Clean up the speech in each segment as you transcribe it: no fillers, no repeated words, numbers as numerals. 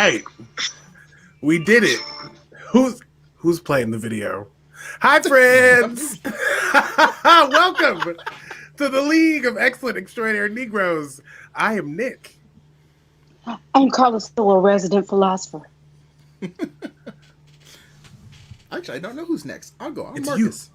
right. We did it. Who's playing the video? Hi, friends. Welcome to the League of Excellent Extraordinary Negroes. I am Nick. I'm Carla Stoll, a resident philosopher. Actually, I don't know who's next. I'll go. I'm It's Marcus.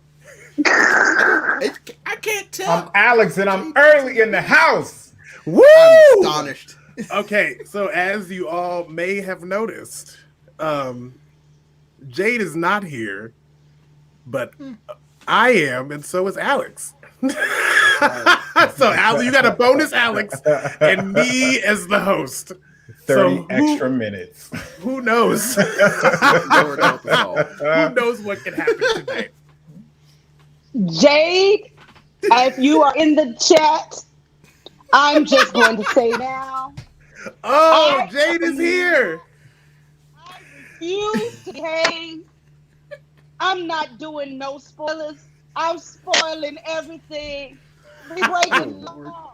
I can't tell. I'm Alex, and I'm early in the house. Woo! I'm astonished. Okay, so as you all may have noticed, Jade is not here, but I am, and so is Alex. So, Alex, you got a bonus Alex and me as the host. 30 extra minutes. Who knows? Lord help us all. Who knows what can happen today? Jade, if you are in the chat, I'm just going to say now. Oh, Jade is here. I refuse to behave. I'm not doing no spoilers. I'm spoiling everything. We breaking law.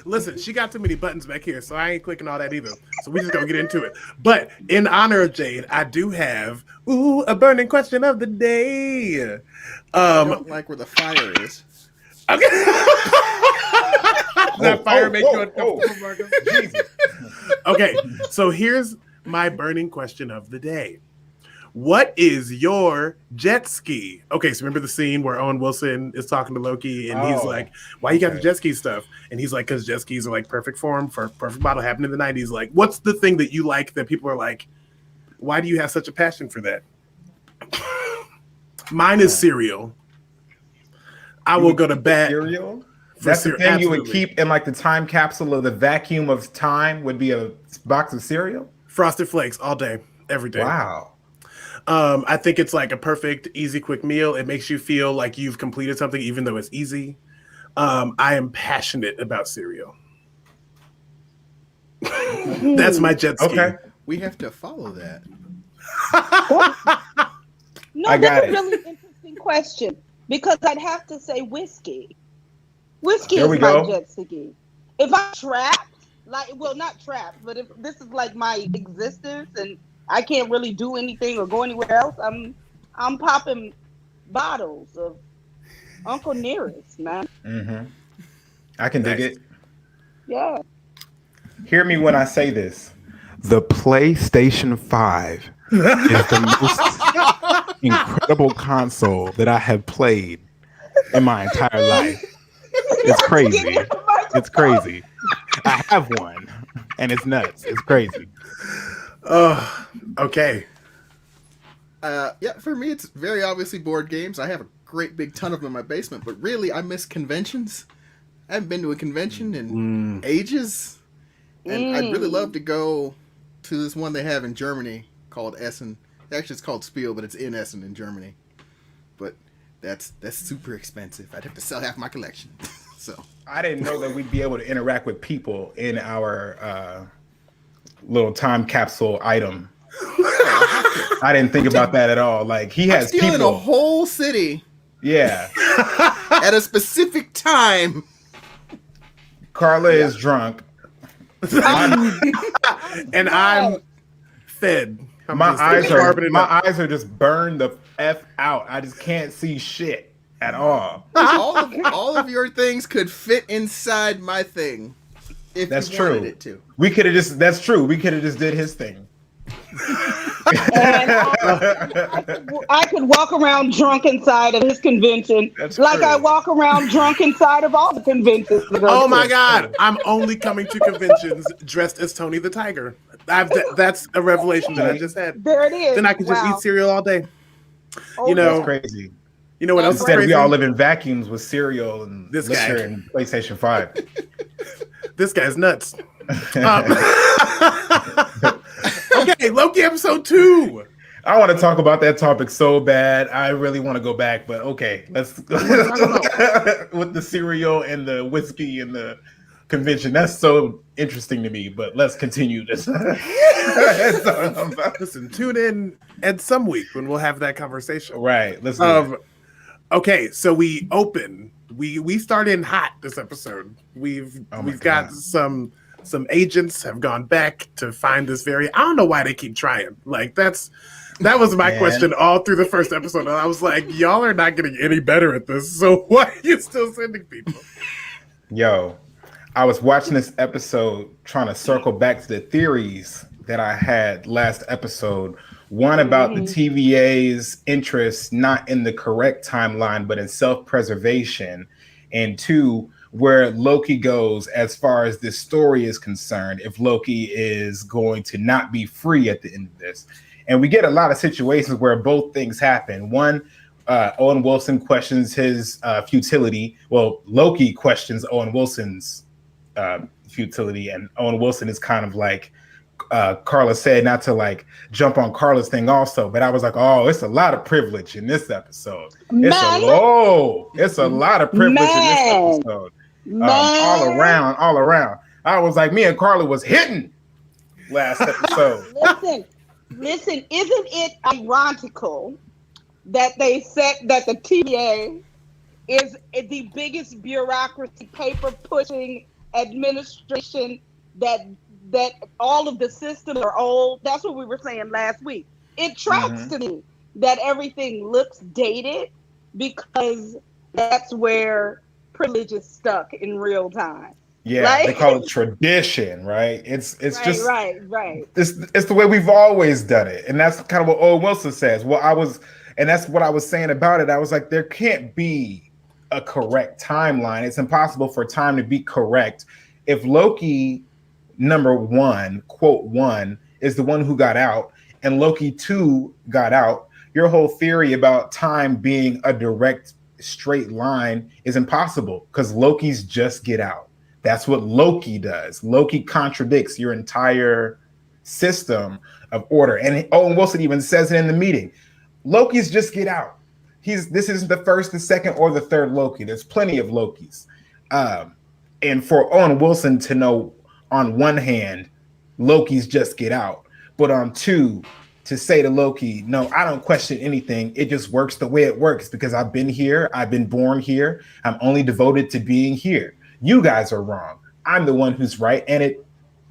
Listen, she got too many buttons back here, so I ain't clicking all that either. So we just gonna get into it. But in honor of Jade, I do have a burning question of the day. I don't like where the fire is. Okay. That fire make you uncomfortable, Marcus? Jesus. Okay, so here's my burning question of the day. What is your jet ski? Okay, so remember the scene where Owen Wilson is talking to Loki and he's like, why you got the jet ski stuff? And he's like, because jet skis are like perfect form for perfect model. Happened in the 90s. Like, what's the thing that you like that people are like, why do you have such a passion for that? Mine is cereal. I will go to bat. Cereal? That's the thing you would keep in like the time capsule of the vacuum of time would be a box of cereal? Frosted Flakes all day, every day. Wow. I think it's like a perfect, easy, quick meal. It makes you feel like you've completed something, even though it's easy. I am passionate about cereal. That's my jet ski. Okay. We have to follow that. No, that's a really interesting question because I'd have to say whiskey. Whiskey is my jet ski. If I'm trapped, not trapped, but if this is like my existence and I can't really do anything or go anywhere else, I'm popping bottles of Uncle Nearest, man. Mm-hmm. I can dig it. Yeah. Hear me when I say this. The PlayStation 5 is the most incredible console that I have played in my entire life. It's crazy. It's crazy. I have one, and it's nuts. It's crazy. Oh, okay. Yeah, for me, it's very obviously board games. I have a great big ton of them in my basement, but really, I miss conventions. I haven't been to a convention in ages, and I'd really love to go to this one they have in Germany called Essen. Actually, it's called Spiel, but it's in Essen in Germany. But that's super expensive. I'd have to sell half my collection. So I didn't know that we'd be able to interact with people in our little time capsule item. I didn't think about that at all. Like he has stealing people a whole city. Yeah. At a specific time. Carla is drunk. And I'm fed. My eyes are just burned the F out. I just can't see shit at all. All of your things could fit inside my thing. If that's you wanted true. It to. We could have just. That's true. We could have just did his thing. And I could walk around drunk inside of his convention, like I walk around drunk inside of all the conventions. Oh my God! I'm only coming to conventions dressed as Tony the Tiger. That's a revelation that I just had. There it is. Then I can just eat cereal all day. You know, that's crazy. You know what else? Instead, we all live in vacuums with cereal and this liquor guy and PlayStation 5. This guy's nuts. Okay, Loki episode 2. I want to talk about that topic so bad. I really want to go back, but okay, let's with the cereal and the whiskey and the convention. That's so interesting to me, but let's continue this. Listen, tune in at some week when we'll have that conversation. Right. Let's do it. Okay, so we open. We start in hot this episode. We've got some some agents have gone back to find this I don't know why they keep trying. Like that was my question all through the first episode. And I was like, y'all are not getting any better at this. So why are you still sending people? Yo, I was watching this episode trying to circle back to the theories that I had last episode. One about the TVA's interest not in the correct timeline, but in self-preservation. And two, where Loki goes as far as this story is concerned, if Loki is going to not be free at the end of this. And we get a lot of situations where both things happen. One, Owen Wilson questions his futility. Well, Loki questions Owen Wilson's futility, and Owen Wilson is kind of like, Carla said, not to like jump on Carla's thing also, but I was like, oh, it's a lot of privilege in this episode. It's a lot of privilege in this episode. All around. I was like, me and Carla was hitting last episode. Listen, isn't it ironical that they said that the TVA is the biggest bureaucracy, paper pushing administration, that all of the systems are old? That's what we were saying last week. It tracks to me that everything looks dated because that's where privilege is stuck in real time. Yeah, right? They call it tradition, right? It's right. It's the way we've always done it, and that's kind of what Owen Wilson says. And that's what I was saying about it. I was like, there can't be a correct timeline. It's impossible for time to be correct. If Loki number one, quote one, is the one who got out, and Loki 2 got out, your whole theory about time being a direct straight line is impossible because Loki's just get out. That's what Loki does. Loki contradicts your entire system of order. And Owen Wilson even says it in the meeting. Loki's just get out. This isn't the first, the second, or the third Loki. There's plenty of Lokis. And for Owen Wilson to know, on one hand, Loki's just get out, but on two, to say to Loki, no, I don't question anything. It just works the way it works because I've been here. I've been born here. I'm only devoted to being here. You guys are wrong. I'm the one who's right, and it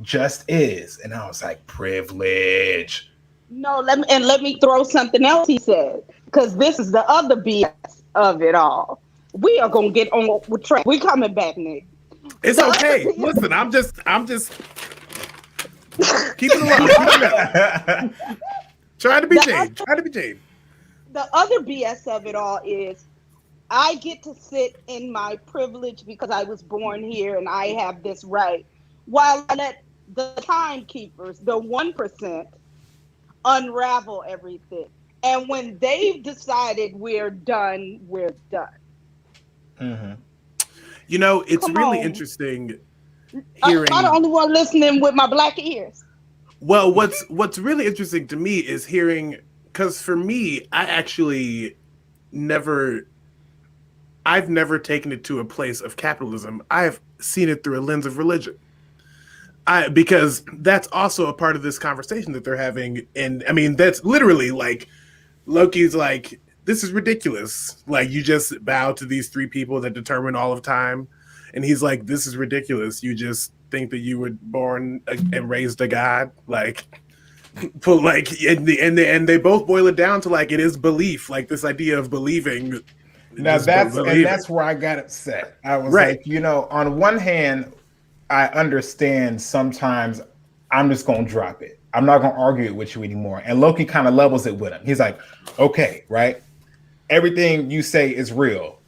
just is. And I was like, privilege. No, let me throw something else he said, because this is the other BS of it all. We are gonna get on with track. We coming back, Nick. It's okay. Listen, I'm just keeping it along. Trying to be Jane. The other BS of it all is I get to sit in my privilege because I was born here and I have this right, while I let the timekeepers, the 1%, unravel everything. And when they've decided we're done, we're done. Mm-hmm. You know, it's really interesting hearing. I'm the only one listening with my black ears. Well, what's really interesting to me is hearing, because for me, I've never taken it to a place of capitalism. I've seen it through a lens of religion. Because that's also a part of this conversation that they're having. And I mean, that's literally like, Loki's like, this is ridiculous. Like, you just bow to these three people that determine all of time. And he's like, this is ridiculous. You just think that you were born and raised a god. Like, but like, and they both boil it down to like, it is belief. Like this idea of believing. Now that's where I got upset. I was like, you know, on one hand, I understand sometimes I'm just going to drop it. I'm not going to argue it with you anymore. And Loki kind of levels it with him. He's like, okay, right? Everything you say is real.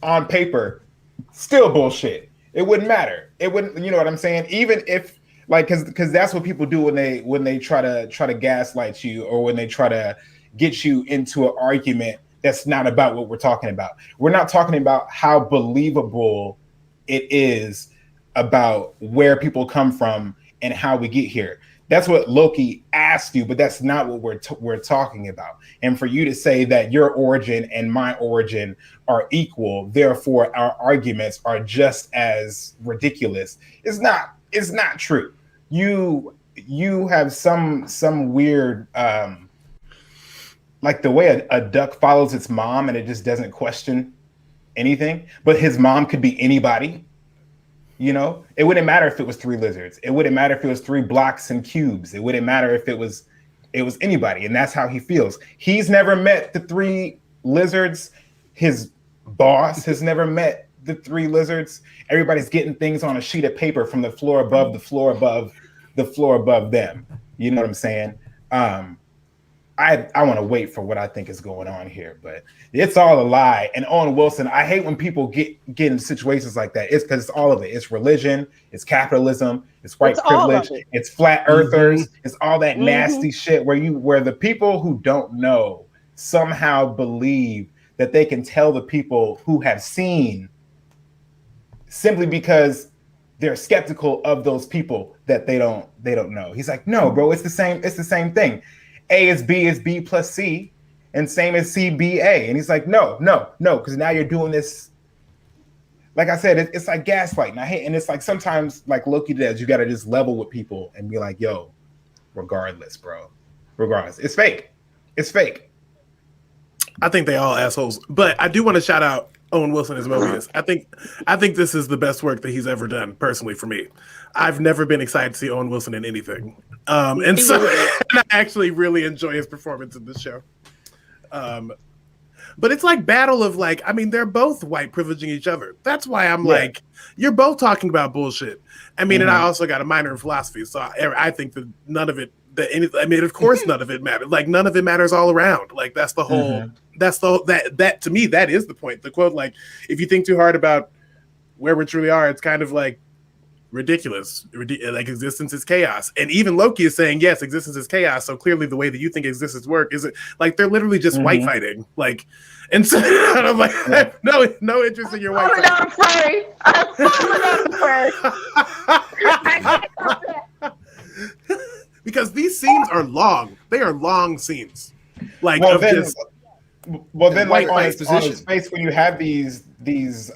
On paper, still bullshit. It wouldn't matter. It wouldn't, you know what I'm saying? Even if, like, because that's what people do when they try to gaslight you, or when they try to get you into an argument that's not about what we're talking about. We're not talking about how believable it is about where people come from and how we get here. That's what Loki asked you, but that's not what we're talking about. And for you to say that your origin and my origin are equal, therefore our arguments are just as ridiculous, is not true. You have some weird like the way a duck follows its mom and it just doesn't question anything, but his mom could be anybody. You know, it wouldn't matter if it was 3 lizards. It wouldn't matter if it was 3 blocks and cubes. It wouldn't matter if it was anybody. And that's how he feels. He's never met the 3 lizards. His boss has never met the 3 lizards. Everybody's getting things on a sheet of paper from the floor above the floor above the floor above them. You know what I'm saying? I want to wait for what I think is going on here, but it's all a lie. And Owen Wilson, I hate when people get in situations like that. It's because it's all of it. It's religion, it's capitalism, it's white privilege, it's flat earthers, it's all that nasty shit where the people who don't know somehow believe that they can tell the people who have seen simply because they're skeptical of those people that they don't know. He's like, no, bro, it's the same thing. A is B plus C, and same as C, B, A. And he's like, no, because now you're doing this. Like I said, it's like gaslighting. I hate, and it's like sometimes, like Loki does, you got to just level with people and be like, yo, regardless, bro. Regardless. It's fake. It's fake. I think they all assholes. But I do want to shout out Owen Wilson as Mobius. I think this is the best work that he's ever done, personally, for me. I've never been excited to see Owen Wilson in anything. And so I actually really enjoy his performance in this show. But it's like battle of like, I mean, they're both white privileging each other. That's why I'm like, you're both talking about bullshit. I mean, and I also got a minor in philosophy. So I think that none of it, of course, none of it matters. Like, none of it matters all around. Like, that's the whole, that to me, that is the point. The quote, like, if you think too hard about where we truly are, it's kind of like, ridiculous. Like, existence is chaos. And even Loki is saying, yes, existence is chaos. So clearly the way that you think existence work is it like they're literally just white fighting. Like, and so and I'm like, I have no interest in your white fighting. I'm afraid. Because these scenes are long. They are long scenes. Like, then like on his face, when you have these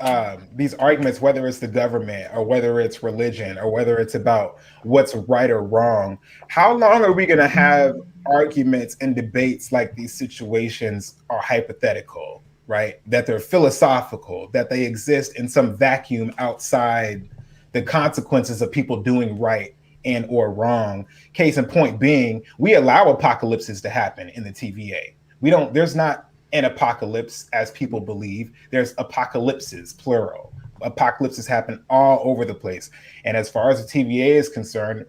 arguments, whether it's the government or whether it's religion or whether it's about what's right or wrong, how long are we going to have arguments and debates like these situations are hypothetical, right? That they're philosophical, that they exist in some vacuum outside the consequences of people doing right and or wrong. Case in point being, we allow apocalypses to happen in the TVA. There's not an apocalypse as people believe. There's apocalypses, plural. Apocalypses happen all over the place. And as far as the TVA is concerned,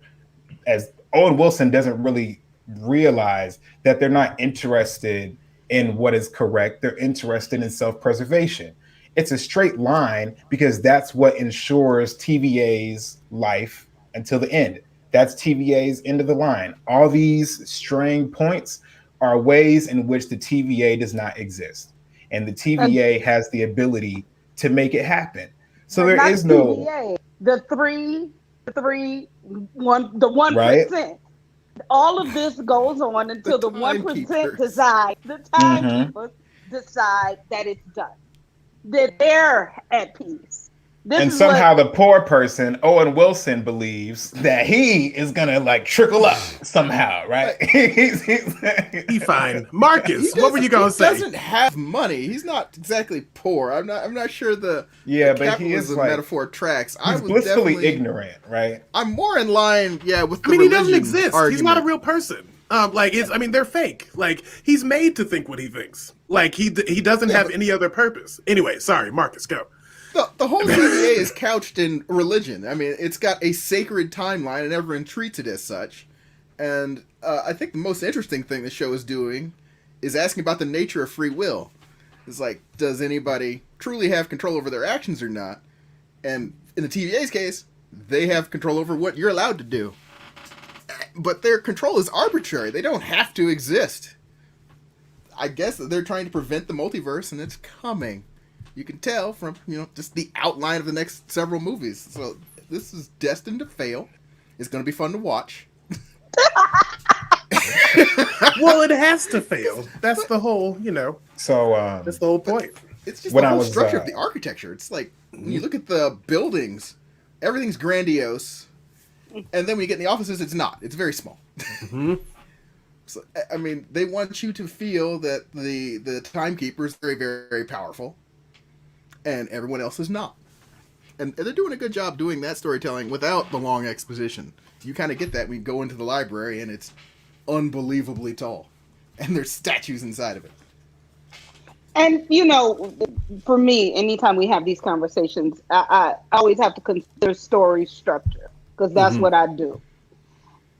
as Owen Wilson doesn't really realize that they're not interested in what is correct. They're interested in self-preservation. It's a straight line because that's what ensures TVA's life until the end. That's TVA's end of the line. All these straying points are ways in which the TVA does not exist. And the TVA has the ability to make it happen. So there is no TVA, the 1%. Right? All of this goes on until the 1% decide, the timekeepers decide that it's done. That they're at peace. And somehow the poor person, Owen Wilson, believes that he is gonna like trickle up somehow, right? He's fine. Marcus, what were you gonna say? He doesn't have money. He's not exactly poor. I'm not sure the but he is like, metaphor tracks. He's blissfully ignorant, right? I'm more in line, with the he doesn't exist. Argument. He's not a real person. They're fake. Like, he's made to think what he thinks. Like, he doesn't have any other purpose. Anyway, sorry, Marcus, go. The whole TVA is couched in religion. I mean, it's got a sacred timeline, and everyone treats it as such. And I think the most interesting thing the show is doing is asking about the nature of free will. It's like, does anybody truly have control over their actions or not? And in the TVA's case, they have control over what you're allowed to do. But their control is arbitrary. They don't have to exist. I guess they're trying to prevent the multiverse, and it's coming. You can tell from, just the outline of the next several movies. So this is destined to fail. It's going to be fun to watch. Well, it has to fail. That's the whole, So that's the whole point. It's just the whole structure of the architecture. It's like, when you look at the buildings, everything's grandiose. And then when you get in the offices, it's not. It's very small. Mm-hmm. So, I mean, they want you to feel that the timekeeper is very, very, very powerful. And everyone else is not. and they're doing a good job doing that storytelling without the long exposition. You kind of get that when you go into the library, and it's unbelievably tall, and there's statues inside of it. And for me, anytime we have these conversations, I always have to consider story structure, because that's what I do.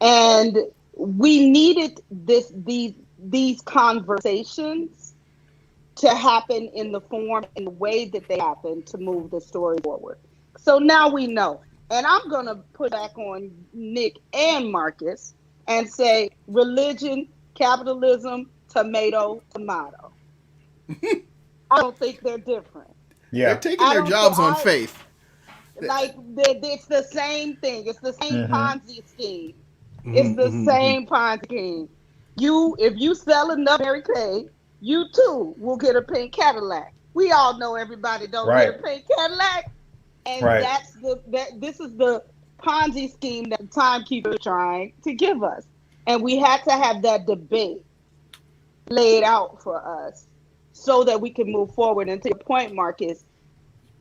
And we needed these conversations to happen in the form and the way that they happen to move the story forward. So now we know. And I'm going to put back on Nick and Marcus and say religion, capitalism, tomato. I don't think they're different. Yeah. They're taking their jobs on faith. Like, it's the same thing. It's the same Ponzi scheme. It's the same Ponzi scheme. If you sell enough Mary Kay, you too will get a pink Cadillac. We all know everybody don't get a pink Cadillac. And this is the Ponzi scheme that the timekeeper is trying to give us. And we had to have that debate laid out for us so that we can move forward. And to your point, Marcus,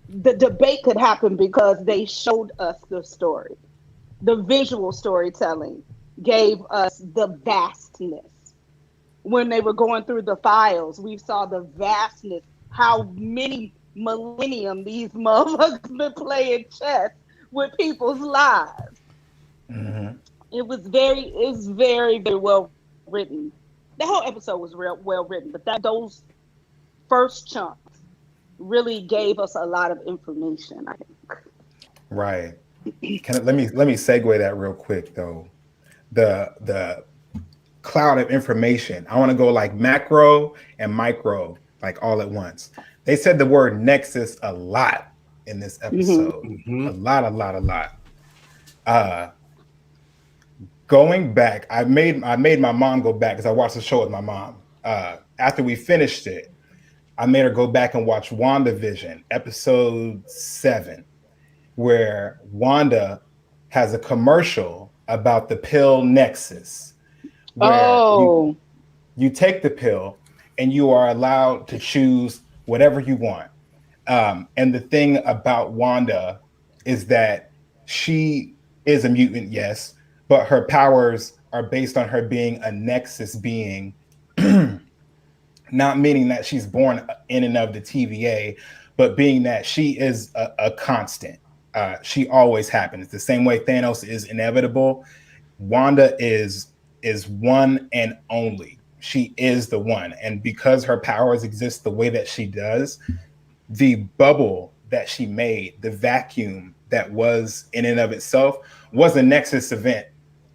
the debate could happen because they showed us the story. The visual storytelling gave us the vastness. When they were going through the files, we saw the vastness, how many millennium these motherfuckers been playing chess with people's lives. It was very, very well written. The whole episode was real well written, but those first chunks really gave us a lot of information, I think. Right. Let me segue that real quick though. The cloud of information. I want to go like macro and micro, like all at once. They said the word nexus a lot in this episode. A lot. Going back, I made my mom go back because I watched the show with my mom. After we finished it, I made her go back and watch WandaVision, episode 7, where Wanda has a commercial about the pill Nexus. Where you take the pill and you are allowed to choose whatever you want. And the thing about Wanda is that she is a mutant, yes, but her powers are based on her being a Nexus being, not meaning that she's born in and of the TVA, but being that she is a constant. She always happens. The same way Thanos is inevitable, Wanda is one and only. She is the one. And because her powers exist the way that she does, the bubble that she made, the vacuum that was in and of itself, was a Nexus event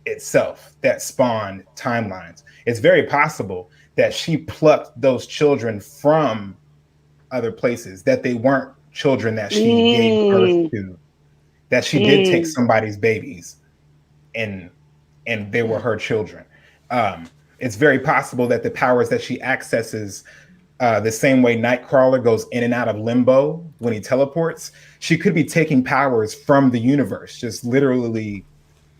itself that spawned timelines. It's very possible that she plucked those children from other places, that they weren't children that she gave birth to, that she did take somebody's babies and they were her children. It's very possible that the powers that she accesses, the same way Nightcrawler goes in and out of limbo when he teleports, she could be taking powers from the universe, just literally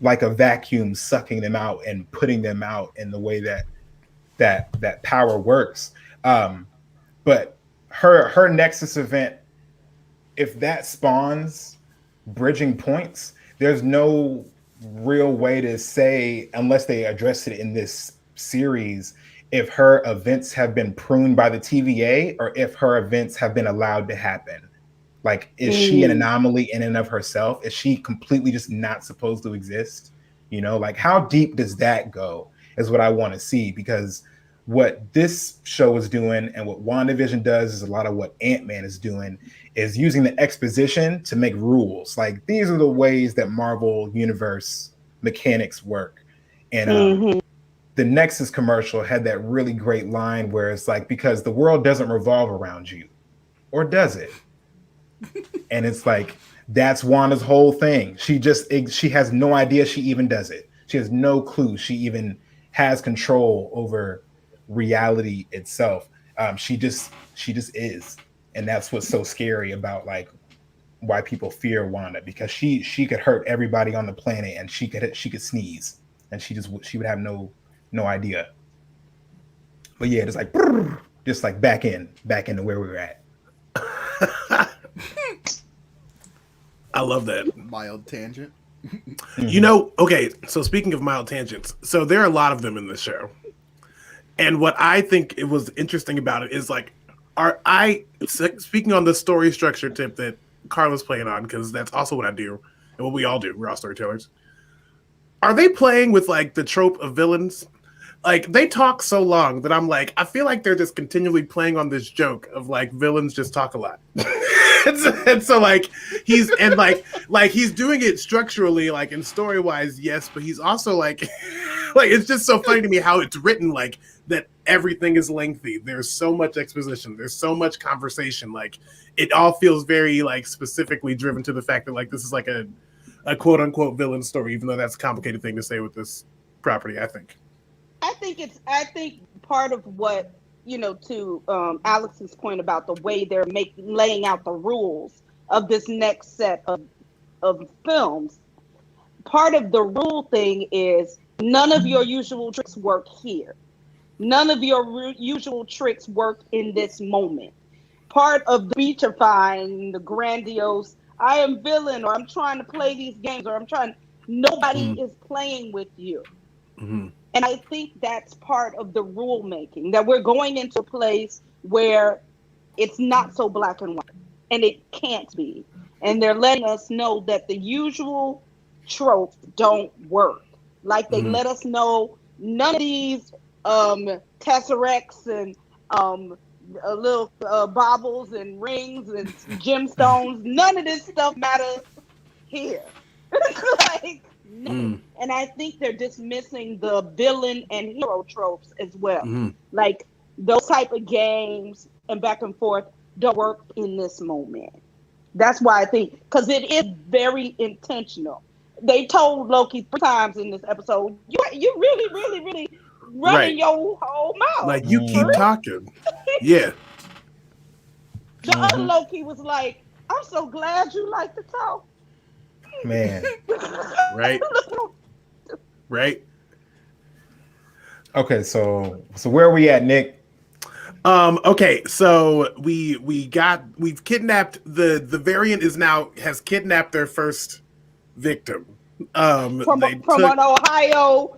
like a vacuum, sucking them out and putting them out in the way that power works. But her Nexus event, if that spawns bridging points, there's no real way to say, unless they address it in this series, if her events have been pruned by the TVA or if her events have been allowed to happen. Like, is she an anomaly in and of herself? Is she completely just not supposed to exist? You know, like, how deep does that go is what I want to see, because what this show is doing and what WandaVision does is a lot of what Ant-Man is doing, is using the exposition to make rules. Like, these are the ways that Marvel Universe mechanics work. And the Nexus commercial had that really great line where it's like, because the world doesn't revolve around you, or does it? And it's like, that's Wanda's whole thing. She has no idea she even does it. She has no clue she even has control over reality itself. She just is. And that's what's so scary about, like, why people fear Wanda, because she could hurt everybody on the planet, and she could sneeze and she would have no idea. But yeah, just like back into where we were at. I love that. Mild tangent. You know, okay, so speaking of mild tangents, so there are a lot of them in this show. And what I think it was interesting about it is like, speaking on the story structure tip that Carla's playing on, because that's also what I do and what we all do. We're all storytellers. Are they playing with like the trope of villains? Like they talk so long that I'm like, I feel like they're just continually playing on this joke of like villains just talk a lot. and so like he's doing it structurally, like in story wise, yes, but he's also like like it's just so funny to me how it's written like that everything is lengthy. There's so much exposition, there's so much conversation, like it all feels very like specifically driven to the fact that like this is like a quote unquote villain story, even though that's a complicated thing to say with this property, I think. I think part of what, to Alex's point about the way they're laying out the rules of this next set of films, part of the rule thing is none of your usual tricks work here. None of your usual tricks work in this moment. Part of the beachifying, the grandiose, I am villain, or I'm trying to play these games, or nobody is playing with you. Mm-hmm. And I think that's part of the rule making, that we're going into a place where it's not so black and white, and it can't be. And they're letting us know that the usual tropes don't work. Like they let us know none of these tesseracts and little baubles and rings and gemstones, none of this stuff matters here. Like, no. And I think they're dismissing the villain and hero tropes as well. Like those type of games and back and forth don't work in this moment. That's why I think, because it is very intentional. They told Loki 3 times in this episode, you really, really, really running your whole mouth. Like you keep talking. Yeah. The other Loki was like, I'm so glad you like to talk. Man. Right. Right. Okay, so where are we at, Nick? Okay, so we've kidnapped the variant has kidnapped their first victim. From an Ohio,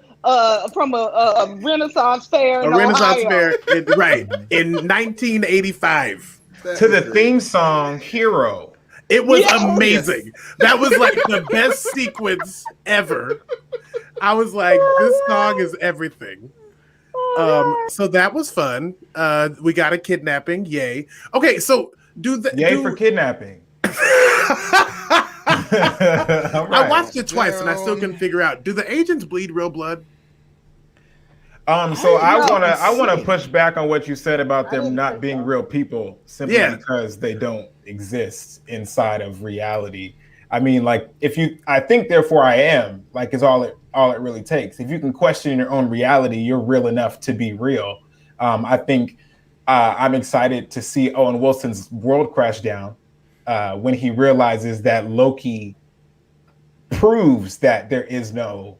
from a Renaissance fair in Renaissance Ohio. fair, right, in 1985. To the theme song Hero. It was amazing. Yes. That was like the best sequence ever. I was like, this song is everything. So that was fun. We got a kidnapping. Yay. Okay, so for kidnapping. I watched it twice and I still couldn't figure out, do the agents bleed real blood? So I wanna push back on what you said about them not being real people simply because they don't exist inside of reality. I mean, like I think therefore I am, like is all it really takes. If you can question your own reality, you're real enough to be real. I think I'm excited to see Owen Wilson's world crash down when he realizes that Loki proves that there is no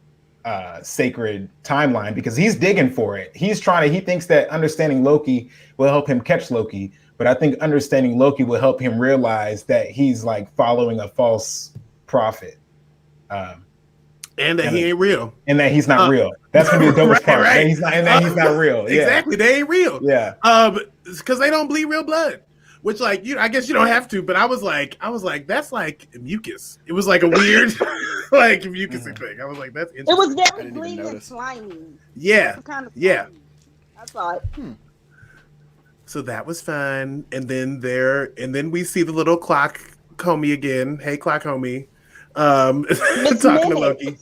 sacred timeline, because he's digging for it. He thinks that understanding Loki will help him catch Loki, but I think understanding Loki will help him realize that he's like following a false prophet. And that he ain't real. And that he's not real. That's gonna be the dopest part. Right. He's not real. Exactly. They ain't real. Yeah. Because they don't bleed real blood. Which, like, I guess you don't have to, but I was like, that's like mucus. It was like a weird, like mucusy thing. I was like, that's interesting. It was very green and slimy. Yeah. Kind of slimy. I thought. So that was fun, and then we see the little clock homie again. Hey, clock homie, talking to Loki.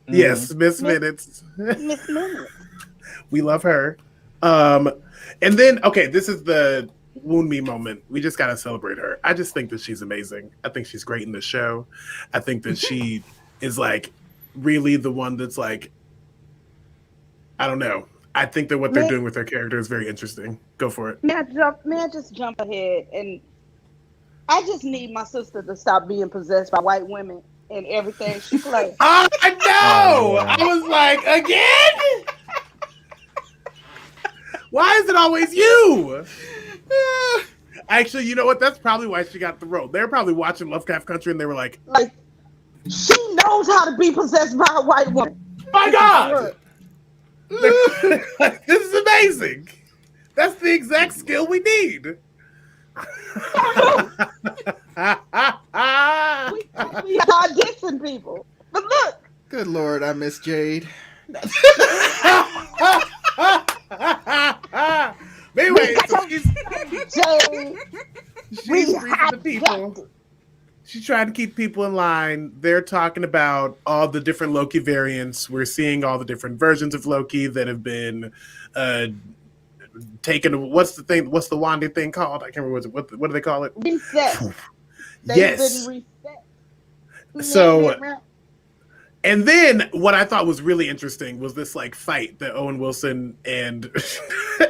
Yes, Miss Minutes. Miss Minutes. We love her. And then this is the wound me moment. We just gotta celebrate her. I just think that she's amazing. I think she's great in the show. I think that she is like really the one that's like, I don't know. I think that what they're doing with her character is very interesting. Go for it. May I just jump ahead? And I just need my sister to stop being possessed by white women and everything she plays. Oh, I know! I was like, again? Why is it always you? Actually, you know what? That's probably why she got the role. They're probably watching Lovecraft Country and they were like, she knows how to be possessed by a white woman. My God! This is amazing. That's the exact skill we need. We are dissing people. But look. Good Lord, I miss Jade. Anyway, so she's reading the people. She's trying to keep people in line. They're talking about all the different Loki variants. We're seeing all the different versions of Loki that have been taken. What's the thing? What's the Wanda thing called? I can't remember. What do they call it? Reset. Yes. Been reset. So, and then what I thought was really interesting was this like fight that Owen Wilson and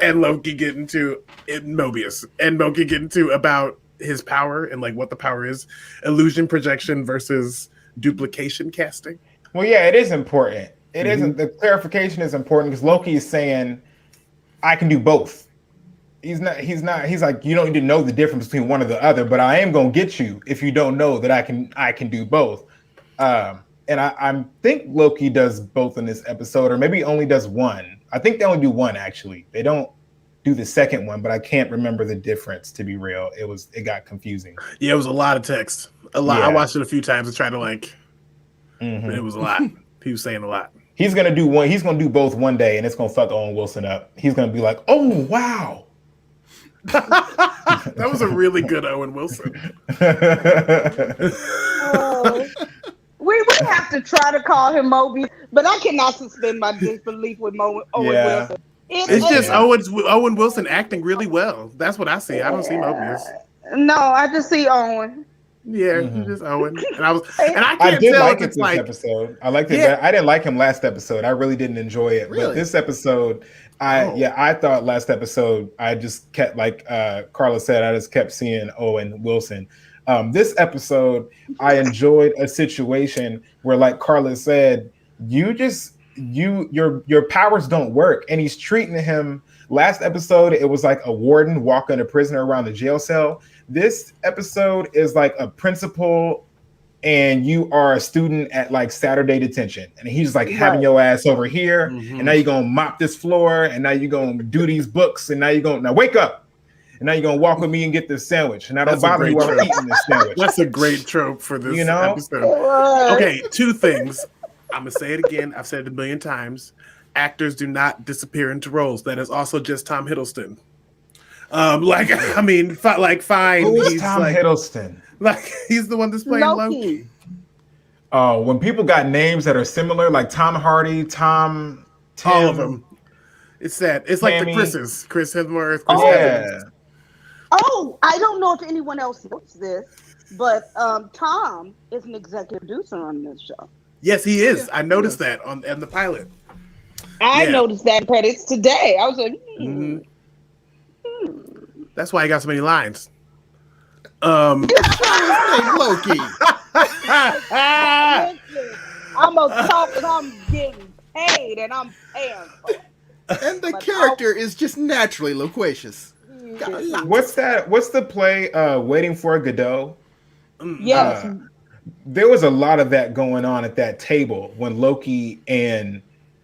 and Loki get into in Mobius, and Loki get into about his power and like what the power is, illusion projection versus duplication casting. Well, yeah, it is important. It isn't, the clarification is important because Loki is saying I can do both. He's like, you don't need to know the difference between one or the other, but I am gonna get you if you don't know that I can do both. And I think Loki does both in this episode, or maybe only does one. I think they only do one actually. They don't do the second one, but I can't remember the difference, to be real. It got confusing. Yeah, it was a lot of text. A lot. Yeah. I watched it a few times and tried to it was a lot. He was saying a lot. He's gonna do one. He's gonna do both one day, and it's gonna fuck Owen Wilson up. He's gonna be like, "Oh wow, that was a really good Owen Wilson." We have to try to call him Moby, but I cannot suspend my disbelief with Owen Wilson. It's just Owen Wilson acting really well. That's what I see. I don't see Mobius. No, I just see Owen. Yeah, just Owen. And I did like it this episode. I liked it. Yeah. I didn't like him last episode. I really didn't enjoy it. Really? But this episode, I thought last episode I just kept, like Carla said, I just kept seeing Owen Wilson. This episode, I enjoyed a situation where, like Carla said, your powers don't work, and he's treating him. Last episode, it was like a warden walking a prisoner around the jail cell. This episode is like a principal, and you are a student at like Saturday detention, and he's like having your ass over here, and now you're gonna mop this floor, and now you're gonna do these books, and now you're gonna wake up, and now you're gonna walk with me and get this sandwich, and I don't bother you while I'm eating this sandwich. That's a great trope for this episode. Okay, two things. I'm gonna say it again. I've said it a million times. Actors do not disappear into roles. That is also just Tom Hiddleston. Fine. Who's Tom Hiddleston? Like, he's the one that's playing Loki. Oh, when people got names that are similar, like Tom Hardy, Tim, all of them. It's sad. It's Tammy. Like the Chris's. Chris Hemsworth. Oh, I don't know if anyone else knows this, but Tom is an executive producer on this show. Yes, he is. I noticed that on the pilot. I noticed that in credits today. I was like, That's why he got so many lines. Loki. I'm gonna talk and I'm getting paid and I'm paying for it. And the character is just naturally loquacious. What's that? What's the play? Waiting for Godot. Yes. There was a lot of that going on at that table when Loki and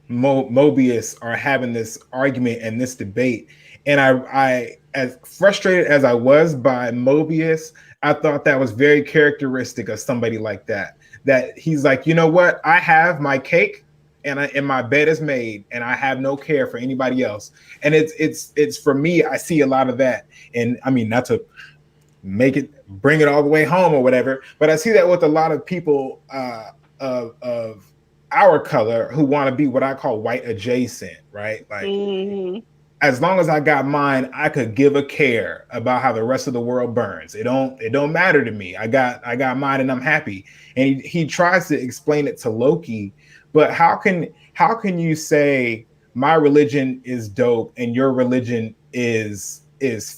Mobius are having this argument and this debate. And I, as frustrated as I was by Mobius, I thought that was very characteristic of somebody like that. That he's like, you know what? I have my cake and my bed is made, and I have no care for anybody else. And it's for me, I see a lot of that. And I mean, not to bring it all the way home or whatever, but I see that with a lot of people of our color who want to be what I call white adjacent, right? Like, as long as I got mine, I could give a care about how the rest of the world burns. It don't matter to me. I got mine and I'm happy. And he tries to explain it to Loki, but how can you say my religion is dope and your religion is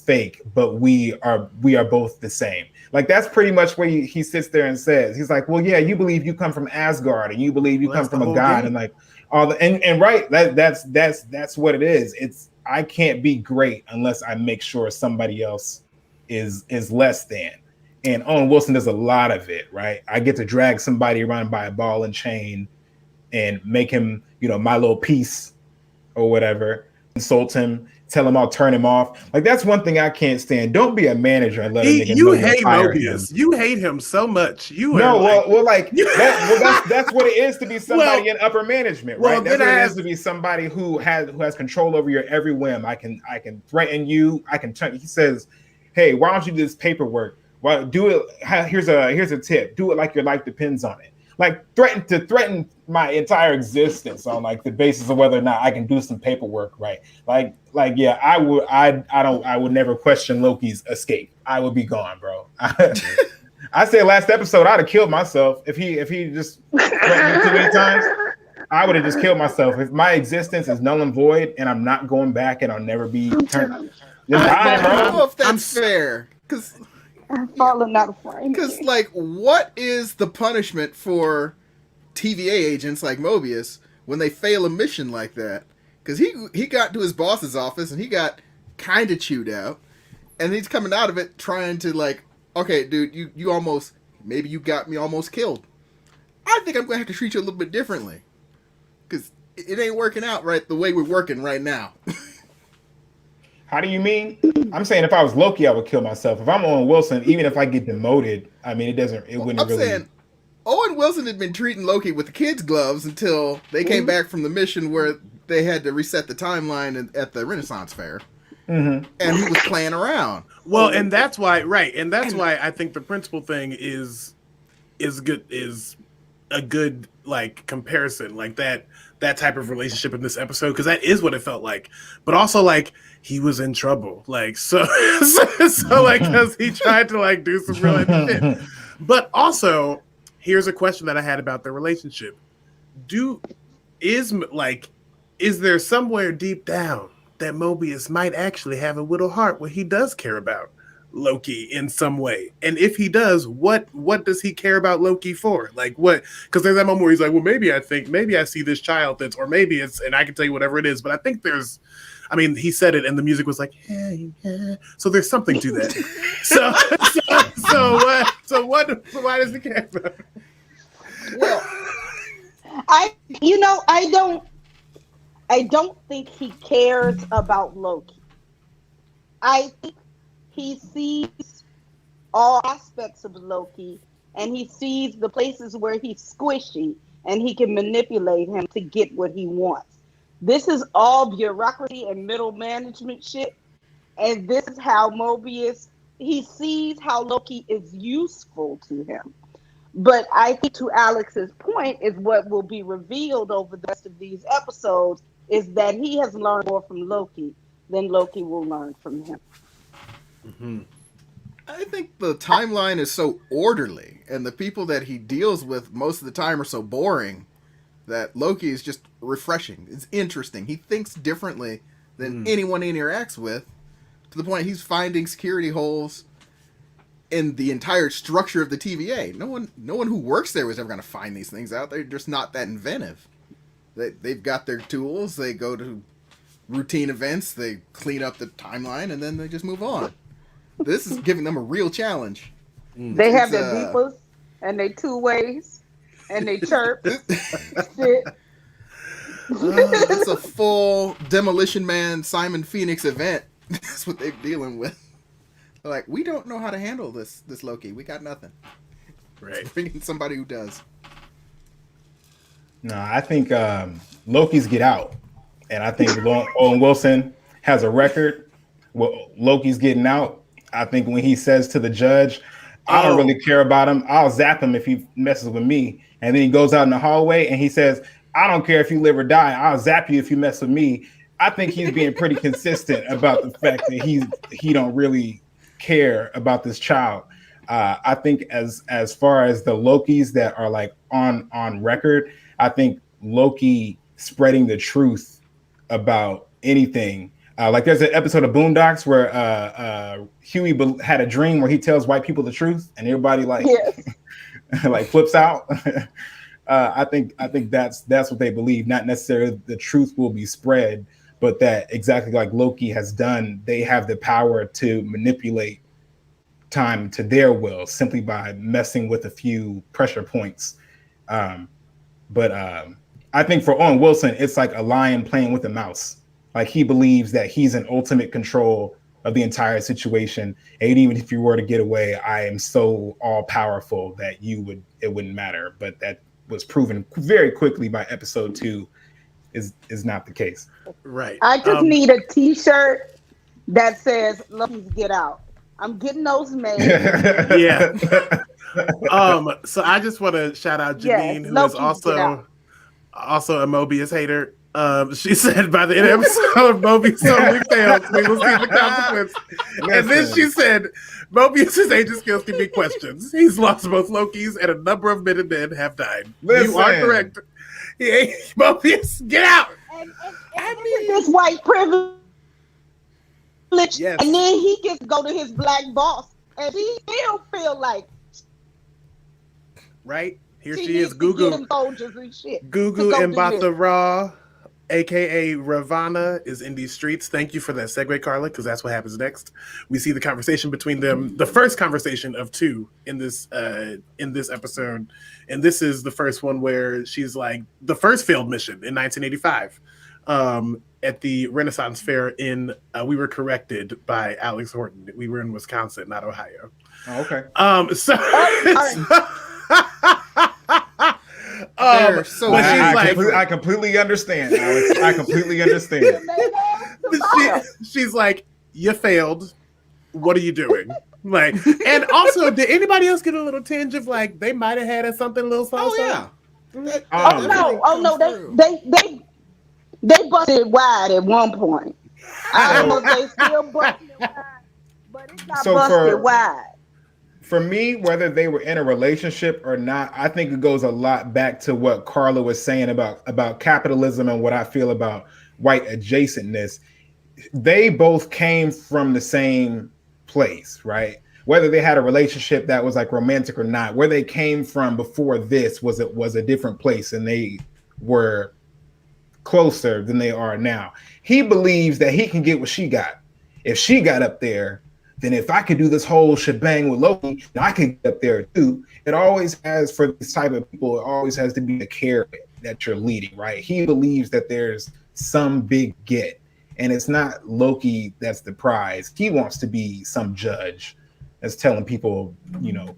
fake, but we are both the same? Like, that's pretty much what he sits there and says. He's like, well, yeah, you believe you come from Asgard and you believe you come from a god, and like all the and right, that's what it is. It's, I can't be great unless I make sure somebody else is less than. And Owen Wilson does a lot of it, right? I get to drag somebody around by a ball and chain and make him, my little piece or whatever, insult him, tell him I'll turn him off. Like, that's one thing I can't stand. Don't be a manager and let a nigga know you hate Mobius. Him. You hate him so much. That's what it is to be somebody in upper management, right? That's what it is to be somebody who has control over your every whim. I can threaten you. I can turn. He says, "Hey, why don't you do this paperwork? Well, do it. Here's a tip. Do it like your life depends on it. Like threaten my entire existence on like the basis of whether or not I can do some paperwork, right? Like yeah, I would never question Loki's escape. I would be gone, bro. I said last episode I'd have killed myself if he just threatened me too many times. I would have just killed myself. If my existence is null and void and I'm not going back and I'll never be turned. I don't know if that's fair because. I'm falling out of frame. Because, like, what is the punishment for TVA agents like Mobius when they fail a mission like that? Because he got to his boss's office and he got kind of chewed out, and he's coming out of it trying to, like, okay, dude, you almost, maybe you got me almost killed. I think I'm going to have to treat you a little bit differently. Because it ain't working out right the way we're working right now. How do you mean? I'm saying if I was Loki, I would kill myself. If I'm Owen Wilson, even if I get demoted, I mean, wouldn't I'm really. Saying Owen Wilson had been treating Loki with the kids' gloves until they came back from the mission where they had to reset the timeline at the Renaissance Fair. And he was playing around. Well, and that's why, right? And that's why I think the principal thing is a good like comparison, like that type of relationship in this episode, because that is what it felt like. But also, like, he was in trouble, like so like because he tried to like do some real shit. But also, here's a question that I had about their relationship: is there somewhere deep down that Mobius might actually have a little heart where he does care about Loki in some way? And if he does, what does he care about Loki for? Like, what? Because there's that moment where he's like, well, maybe I see this child that's, or maybe it's, and I can tell you whatever it is, but I think he said it and the music was like, hey, yeah. So there's something to that. so why does he care about it? Well, I don't think he cares about Loki. I think he sees all aspects of Loki, and he sees the places where he's squishy, and he can manipulate him to get what he wants. This is all bureaucracy and middle management shit, and this is how Mobius, he sees how Loki is useful to him. But I think to Alex's point is what will be revealed over the rest of these episodes is that he has learned more from Loki than Loki will learn from him. Mm-hmm. I think the timeline is so orderly, and the people that he deals with most of the time are so boring that Loki is just refreshing. It's interesting. He thinks differently than anyone he interacts with, to the point he's finding security holes in the entire structure of the TVA. No one who works there was ever going to find these things out. They're just not that inventive. They've got their tools. They go to routine events. They clean up the timeline, and then they just move on. This is giving them a real challenge. They have their beepers and they two ways and they chirp. Shit. It's a full Demolition Man, Simon Phoenix event. That's what they're dealing with. They're like, we don't know how to handle this Loki. We got nothing. Right. Bring in somebody who does. No, I think Loki's get out, and I think Owen Wilson has a record. Well, Loki's getting out. I think when he says to the judge, I don't really care about him. I'll zap him if he messes with me. And then he goes out in the hallway and he says, I don't care if you live or die. I'll zap you if you mess with me. I think he's being pretty consistent about the fact that he don't really care about this child. I think as far as the Lokis that are like on record, I think Loki spreading the truth about anything. Like there's an episode of Boondocks where Huey had a dream where he tells white people the truth and everybody like like flips out. I think that's what they believe. Not necessarily the truth will be spread, but that exactly like Loki has done, they have the power to manipulate time to their will simply by messing with a few pressure points. But I think for Owen Wilson, it's like a lion playing with a mouse. Like he believes that he's in ultimate control of the entire situation. And even if you were to get away, I am so all powerful that it wouldn't matter. But that was proven very quickly by episode 2 is not the case. Right. I just need a T-shirt that says "Loki's Get Out." I'm getting those made. Yeah. So I just want to shout out Janine, who is also a Mobius hater. She said by the end of the episode, Mobius only fails. We will see the consequence. And then she said, Mobius's agent skills can be questioned. He's lost both Lokis, and a number of Minutemen have died. You are correct. Mobius, get out! And this white privilege. Yes. And then he gets to go to his black boss, and he still feel like right here she is, Gugu and Gugu Mbatha Raw, aka Ravana, is in these streets. Thank you for that segue, Carla, because that's what happens next. We see the conversation between them, the first conversation of 2 in this episode, and this is the first one where she's like the first failed mission in 1985. At the Renaissance Fair in, we were corrected by Alex Horton. We were in Wisconsin, not Ohio. Oh, okay. I completely understand, Alex. I completely understand. She's like, you failed. What are you doing? Like, and also, did anybody else get a little tinge of like they might have had something a little sauce? Oh yeah. No. They busted wide at one point. I don't know if they still busted wide, but it's not busted wide. For me, whether they were in a relationship or not, I think it goes a lot back to what Carla was saying about capitalism and what I feel about white adjacentness. They both came from the same place, right? Whether they had a relationship that was like romantic or not, where they came from before this was a different place, and they were closer than they are now. He believes that he can get what she got. If she got up there, then if I could do this whole shebang with Loki, then I can get up there too. It always has, for this type of people, it always has to be a carrot that you're leading, right? He believes that there's some big get, and it's not Loki that's the prize. He wants to be some judge that's telling people,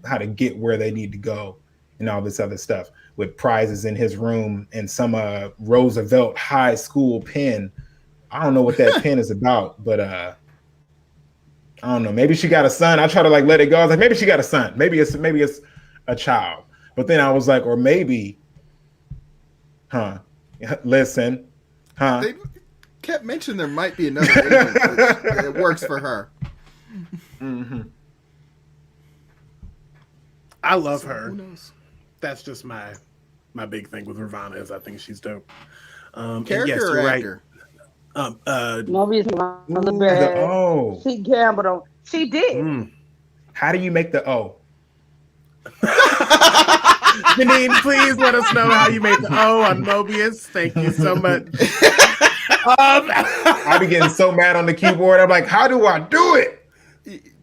how to get where they need to go and all this other stuff, with prizes in his room and some Roosevelt High School pen. I don't know what that pen is about, but I don't know. Maybe she got a son. I try to let it go. I was like, maybe she got a son. Maybe it's a child. But then I was like, or maybe, listen, They kept mentioning there might be another agent that works for her. Mm-hmm. I love her. Who knows? That's just my big thing with Ravana is I think she's dope. Character or actor? Mobius on the bed. She gambled on. She did. How do you make the O? Janine, please let us know how you made the O on Mobius. Thank you so much. I be getting so mad on the keyboard. I'm like, how do I do it?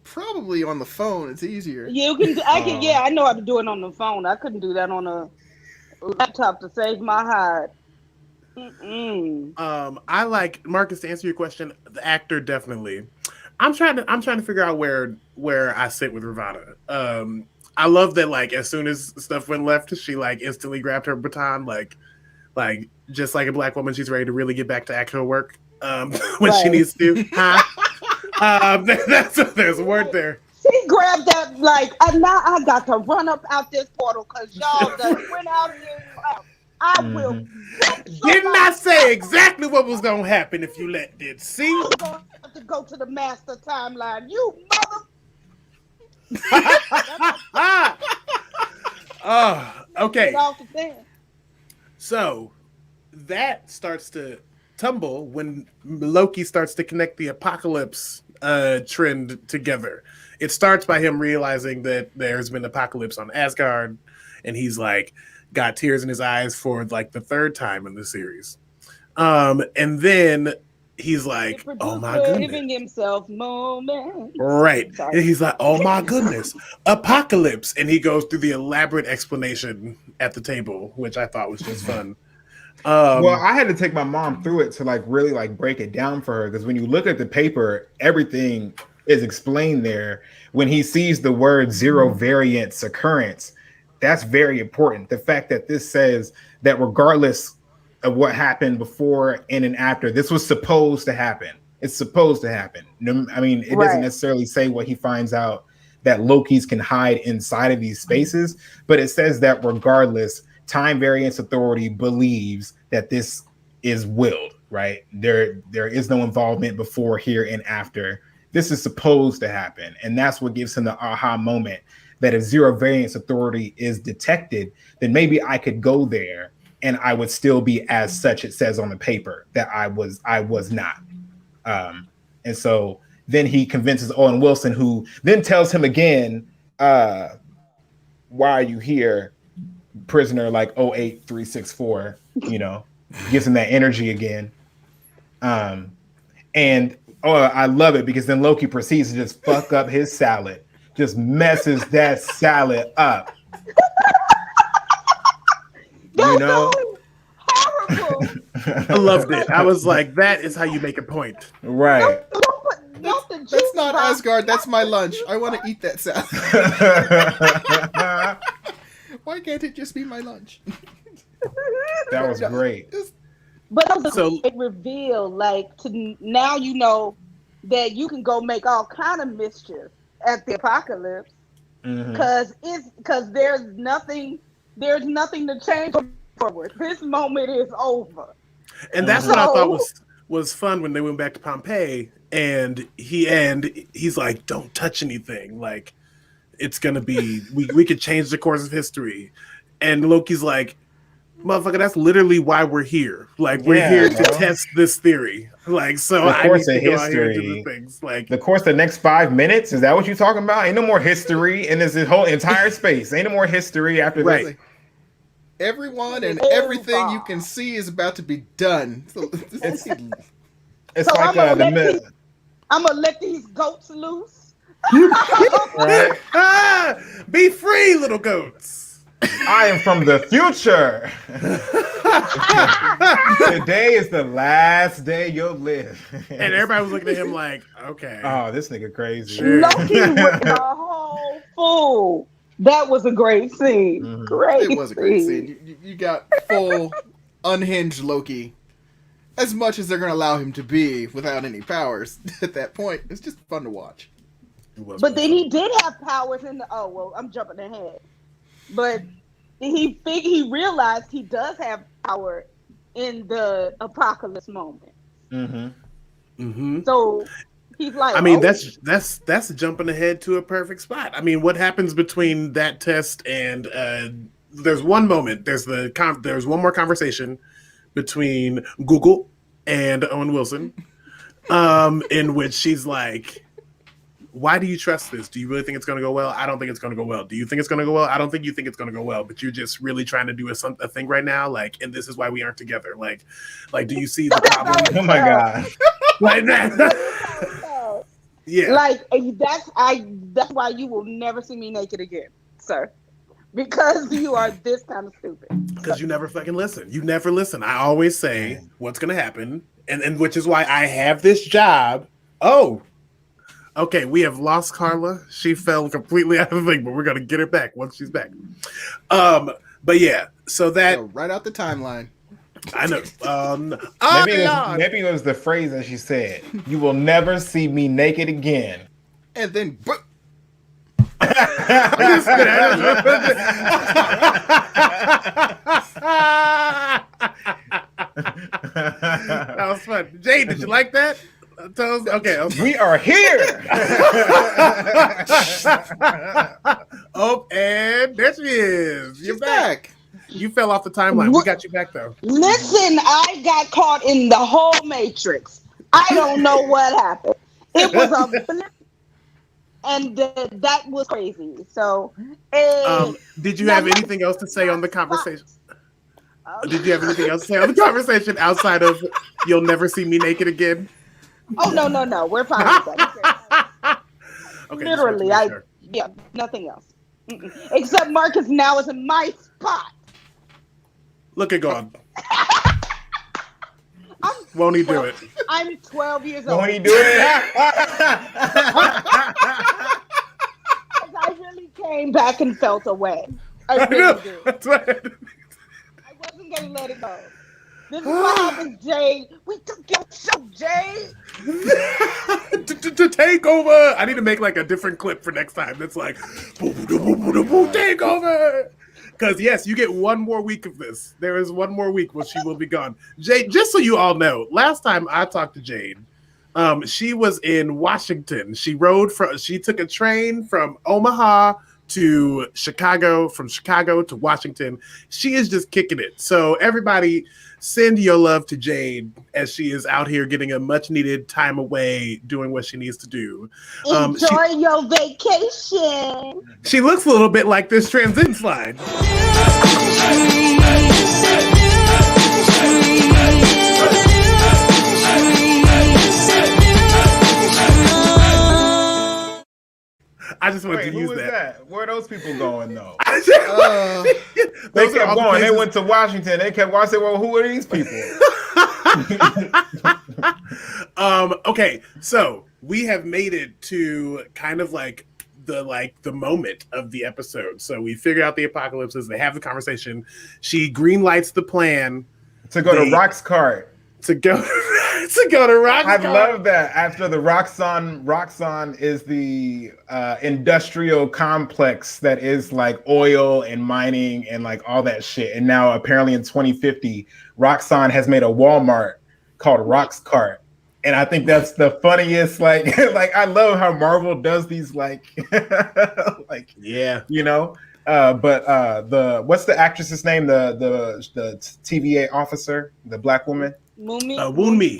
Probably on the phone. It's easier. You can. I know how to do it on the phone. I couldn't do that on a laptop to save my hide. I like Marcus, to answer your question. The actor definitely. I'm trying to figure out where I sit with Ravana. I love that as soon as stuff went left, she instantly grabbed her baton, like just like a black woman, she's ready to really get back to actual work when she needs to. There's a word there. She grabbed that now I got to run up out this portal because y'all done went out here. I will. Didn't I say exactly what was gonna happen if you let it? See, I'm gonna have to go to the master timeline. You mother. Okay. So that starts to tumble when Loki starts to connect the apocalypse trend together. It starts by him realizing that there's been apocalypse on Asgard, and he's got tears in his eyes for the third time in the series. And then he's like, oh my producer goodness. giving himself moments. Right. Sorry. And he's like, oh my goodness, apocalypse. And he goes through the elaborate explanation at the table, which I thought was just fun. Well, I had to take my mom through it to like really like break it down for her, because when you look at the paper, everything is explained there. When he sees the word zero variance occurrence, that's very important. The fact that this says that regardless of what happened before and after, this was supposed to happen. It's supposed to happen. I mean, it doesn't necessarily say what he finds out that Lokis can hide inside of these spaces, but it says that regardless, time variance authority believes that this is willed, right? There is no involvement before, here, and after. This is supposed to happen. And that's what gives him the aha moment that if zero variance authority is detected, then maybe I could go there and I would still be as such, it says on the paper, that I was not. And so then he convinces Owen Wilson, who then tells him again, why are you here, prisoner, like 08364, gives him that energy again. And I love it, because then Loki proceeds to just fuck up his salad, just messes that salad up. Horrible. I loved it. I was like, that is how you make a point. Right. That's not Asgard. That's my lunch. I want to eat that salad. Why can't it just be my lunch? That was great. But it was a great reveal. Like, now you know that you can go make all kind of mischief at the apocalypse, because there's nothing to change forward. This moment is over. And that's what I thought was fun when they went back to Pompeii, and he's like, don't touch anything. Like, it's gonna be we could change the course of history. And Loki's like, motherfucker, that's literally why we're here. Like, we're here to test this theory. Like, so the course I need to of go out here and do history. the things. Like, the course of the next 5 minutes, is that what you're talking about? Ain't no more history in this whole entire space. Ain't no more history after this. Everyone and everything you can see is about to be done. So it's so like I'm gonna let these goats loose. Right? Be free, little goats. I am from the future. Today is the last day you'll live. And everybody was looking at him like, okay. Oh, this nigga crazy. Loki was a whole fool. That was a great scene. Great. It was a great scene. You got full unhinged Loki, as much as they're going to allow him to be without any powers at that point. It's just fun to watch. But then he did have powers in the. Oh well, I'm jumping ahead. But he realized he does have power in the apocalypse moment. So he's like, I mean, that's jumping ahead to a perfect spot. I mean, what happens between that test and there's one moment. There's one more conversation between Google and Owen Wilson, in which she's like, why do you trust this? Do you really think it's going to go well? I don't think it's going to go well. Do you think it's going to go well? I don't think you think it's going to go well, but you're just really trying to do a thing right now. Like, and this is why we aren't together. Like, do you see the problem? Oh my God. Like that. Yeah. Like, that's why you will never see me naked again, sir. Because you are this kind of stupid. Because you never fucking listen. You never listen. I always say what's going to happen. And which is why I have this job. Oh, okay, we have lost Carla. She fell completely out of the thing, but we're gonna get her back once she's back. But yeah, so that right out the timeline. I know. Maybe it was the phrase that she said. You will never see me naked again. And then that was fun. Jay, did you like that? Okay. We are here. Oh, and there she is. You're back. You fell off the timeline. We got you back though. Listen, I got caught in the whole Matrix. I don't know what happened. It was a blip, and that was crazy. So, did you have anything else to say on the conversation? Did you have anything else to say on the conversation outside of "You'll never see me naked again"? Oh no, we're fine with that. Okay, literally, nothing else. Except Marcus now is in my spot. Look at God. Won't he do it? I'm 12 years old. Won't he do it? I really came back and felt away. I really did. That's right. I wasn't gonna let it go. This is what happens, Jay. We took your show, Jay. To take over. I need to make like a different clip for next time. That's like, take over. Because yes, you get one more week of this. There is one more week where she will be gone. Jade, just so you all know, last time I talked to Jade, she was in Washington. She took a train from Omaha to Chicago, from Chicago to Washington. She is just kicking it. So everybody send your love to Jade as she is out here getting a much needed time away doing what she needs to do. Enjoy your vacation. She looks a little bit like this Transcend slide. I just wanted to use that. Where are those people going though? They kept going. They went to Washington. They kept watching. Well, who are these people? Okay, so we have made it to kind of like the moment of the episode. So we figured out the apocalypses. They have the conversation. She green lights the plan to go to Rock's cart. To go to Roxxon. I love that. After the Roxxon is the industrial complex that is like oil and mining and like all that shit. And now apparently in 2050, Roxxon has made a Walmart called Rock's Cart. And I think that's the funniest, like I love how Marvel does these like yeah, you know. But what's the actress's name? The TVA officer, the black woman. Woonmi.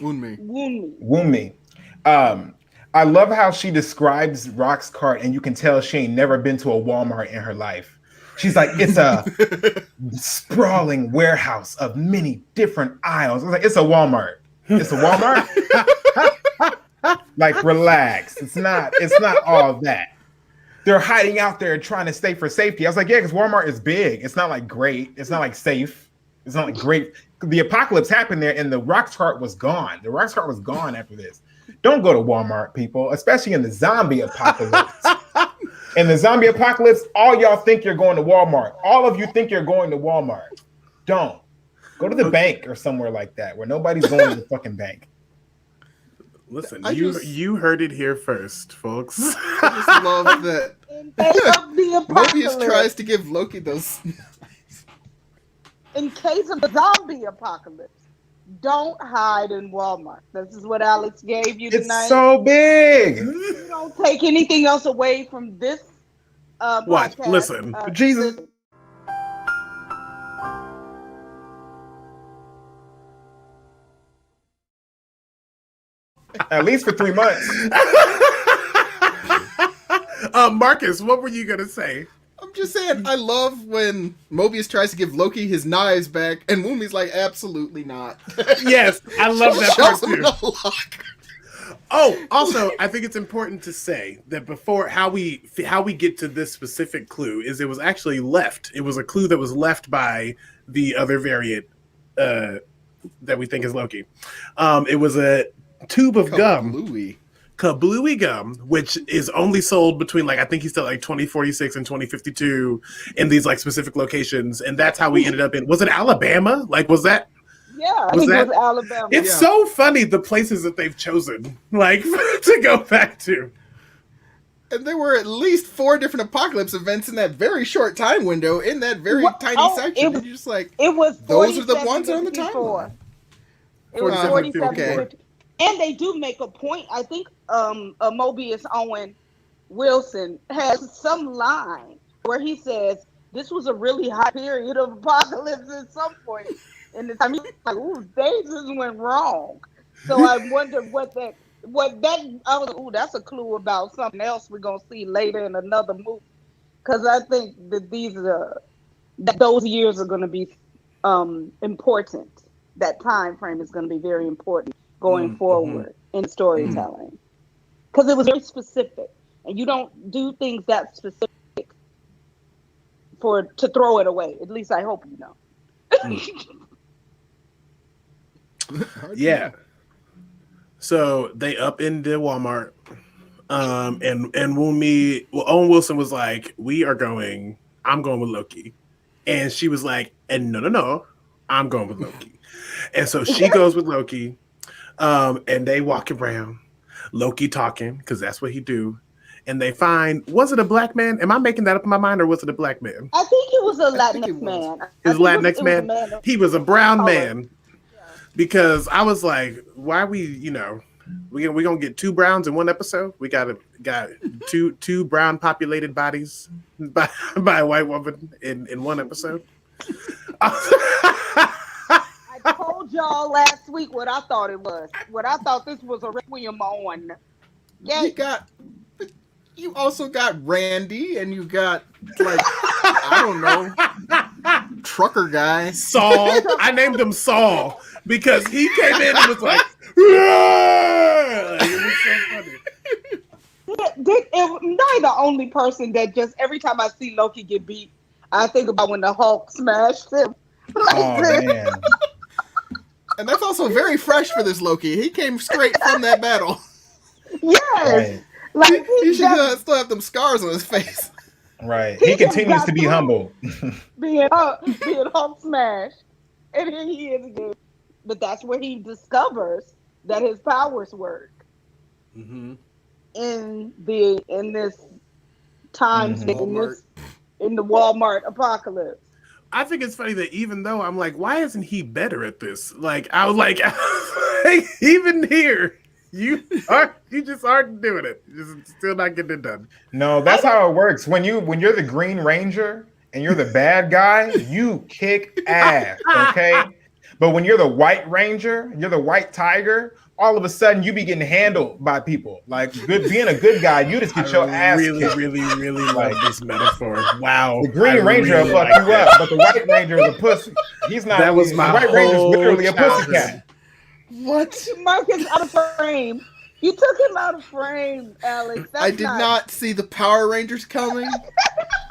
I love how she describes Rock's cart, and you can tell she ain't never been to a Walmart in her life. She's like, it's a sprawling warehouse of many different aisles. I was like, it's a Walmart. It's a Walmart. Like, relax. It's not all that. They're hiding out there trying to stay for safety. I was like, yeah, because Walmart is big. It's not like great. It's not like safe. It's not like great. The apocalypse happened there, and the Rock's cart was gone. The Rock's cart was gone after this. Don't go to Walmart, people, especially in the zombie apocalypse. In the zombie apocalypse, all y'all think you're going to Walmart. All of you think you're going to Walmart. Don't. Go to the bank or somewhere like that where nobody's going to the fucking bank. Listen, you heard it here first, folks. I just love that Mobius tries to give Loki those. In case of the zombie apocalypse, don't hide in Walmart. This is what Alex gave you tonight. It's so big. You don't take anything else away from this What? podcast. Listen, Jesus. At least for 3 months. Marcus, what were you gonna say? I'm just saying, I love when Mobius tries to give Loki his knives back, and Woomy's like, absolutely not. Yes, I love that part too. Lock. Oh, also, I think it's important to say that before how we get to this specific clue is it was actually left. It was a clue that was left by the other variant that we think is Loki. It was a tube of gum. Kablooey gum, which is only sold between I think he said 2046 and 2052 in these specific locations, and that's how we ended up in. Was it Alabama? Was that? Yeah, I think it was Alabama. It's so funny the places that they've chosen to go back to. And there were at least 4 different apocalypse events in that very short time window in that very tiny section. You're just like, it was those are the ones on the timeline. It was 47. Okay. And they do make a point. I think Mobius Owen Wilson has some line where he says this was a really hot period of apocalypse at some point in the time. He's like, ooh, things just went wrong. So I wonder I was like, ooh, that's a clue about something else we're gonna see later in another movie. Because I think that those years are gonna be important. That time frame is going to be very important going forward in storytelling, because it was very specific, and you don't do things that specific to throw it away. At least I hope you know. Yeah. So they up into Walmart, and Owen Wilson was like, I'm going with Loki, and she was like, and no, I'm going with Loki. And so she goes with Loki, and they walk around, Loki talking, because that's what he do. And they find, was it a black man? Am I making that up in my mind, or was it a black man? I think it was a Latinx man. His Latinx man? He was a brown man. Because I was like, why we gonna get 2 browns in one episode? We got two brown populated bodies by a white woman in one episode. I told y'all last week what I thought it was. What I thought this was a requiem on. Yeah. You also got Randy, and you got, like, I don't know, trucker guy. Saul. I named him Saul because he came in and was like, it was so funny. I'm not the only person that just, every time I see Loki get beat, I think about when the Hulk smashed him. Man. And that's also very fresh for this Loki. He came straight from that battle. Yes. Right. Like he should still have them scars on his face. Right. He continues to be humble. being Hulk smashed. And here he is again. But that's where he discovers that his powers work. In this time, in the Walmart apocalypse. I think it's funny that even though I'm like, why isn't he better at this? Like, I was like, even here, you just aren't doing it. You're just still not getting it done. No, that's how it works. When you're the Green Ranger and you're the bad guy, you kick ass, okay? But when you're the White Ranger, you're the White Tiger, all of a sudden you be getting handled by people. Like, being a good guy, you just get your ass kicked. Really like this metaphor. Wow. The Green Ranger will fuck you up, but the White Ranger is a pussy. He's not. That was my the White Ranger is literally a childhood. pussycat. What? Marcus out of frame. You took him out of frame, Alex. I did not see the Power Rangers coming.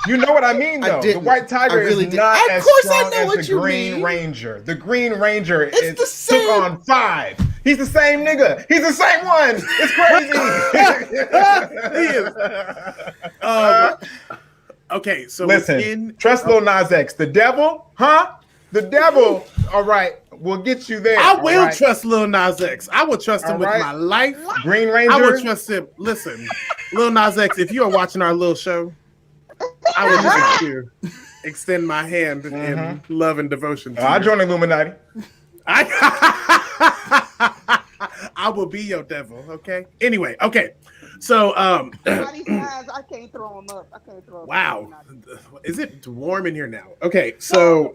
You know what I mean, though. The White Tiger is not as strong as the Green Ranger. The Green Ranger took on 5. He's the same nigga. He's the same one. It's He is. Okay, so listen. Trust Lil Nas X. The devil, huh? The devil. All right, we'll get you there. I will trust Lil Nas X. I will trust him with my life. Green Ranger. I will trust him. Listen, Lil Nas X, if you are watching our little show, I would just like to extend my hand in love and devotion to you. I'll join Illuminati. I will be your devil, okay? Anyway, okay. So, I can't throw him up. I can't throw him wow. Is it warm in here now? Okay, so...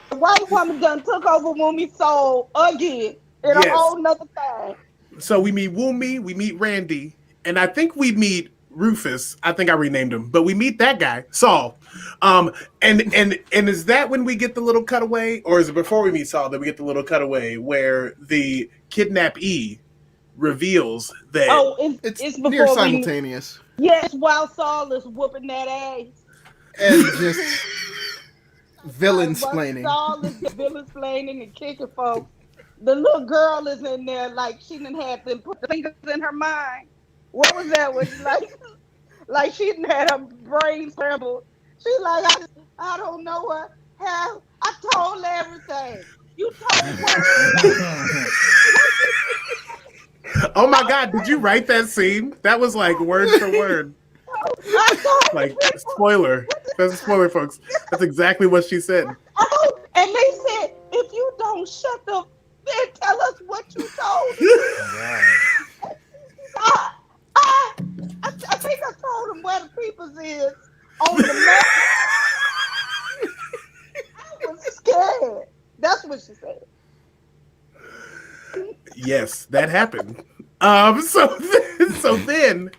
The white woman done took over Wumi's soul again in a whole nother thing. So we meet Wumi, we meet Randy, and I think we meet Rufus. I think I renamed him, but we meet that guy, Saul. And is that when we get the little cutaway, or is it before we meet Saul that we get the little cutaway where the kidnappee reveals that? Oh, it's near simultaneous. Yes, while Saul is whooping that ass and just villain-splaining. Saul is villain-splaining and kicking folks. The little girl is in there like she didn't have them put the fingers in her mind. What was that? Was like she didn't have her brain scrambled. She's like, I don't know what. How I told everything. You told what? Oh my God! Did you write that scene? That was like word for word. Like spoiler. That's a spoiler, folks. That's exactly what she said. Oh, and they said, if you don't shut the, then tell us what you told us. I think I told him where the people's is on the map. I was scared. That's what she said. Yes, that happened. So then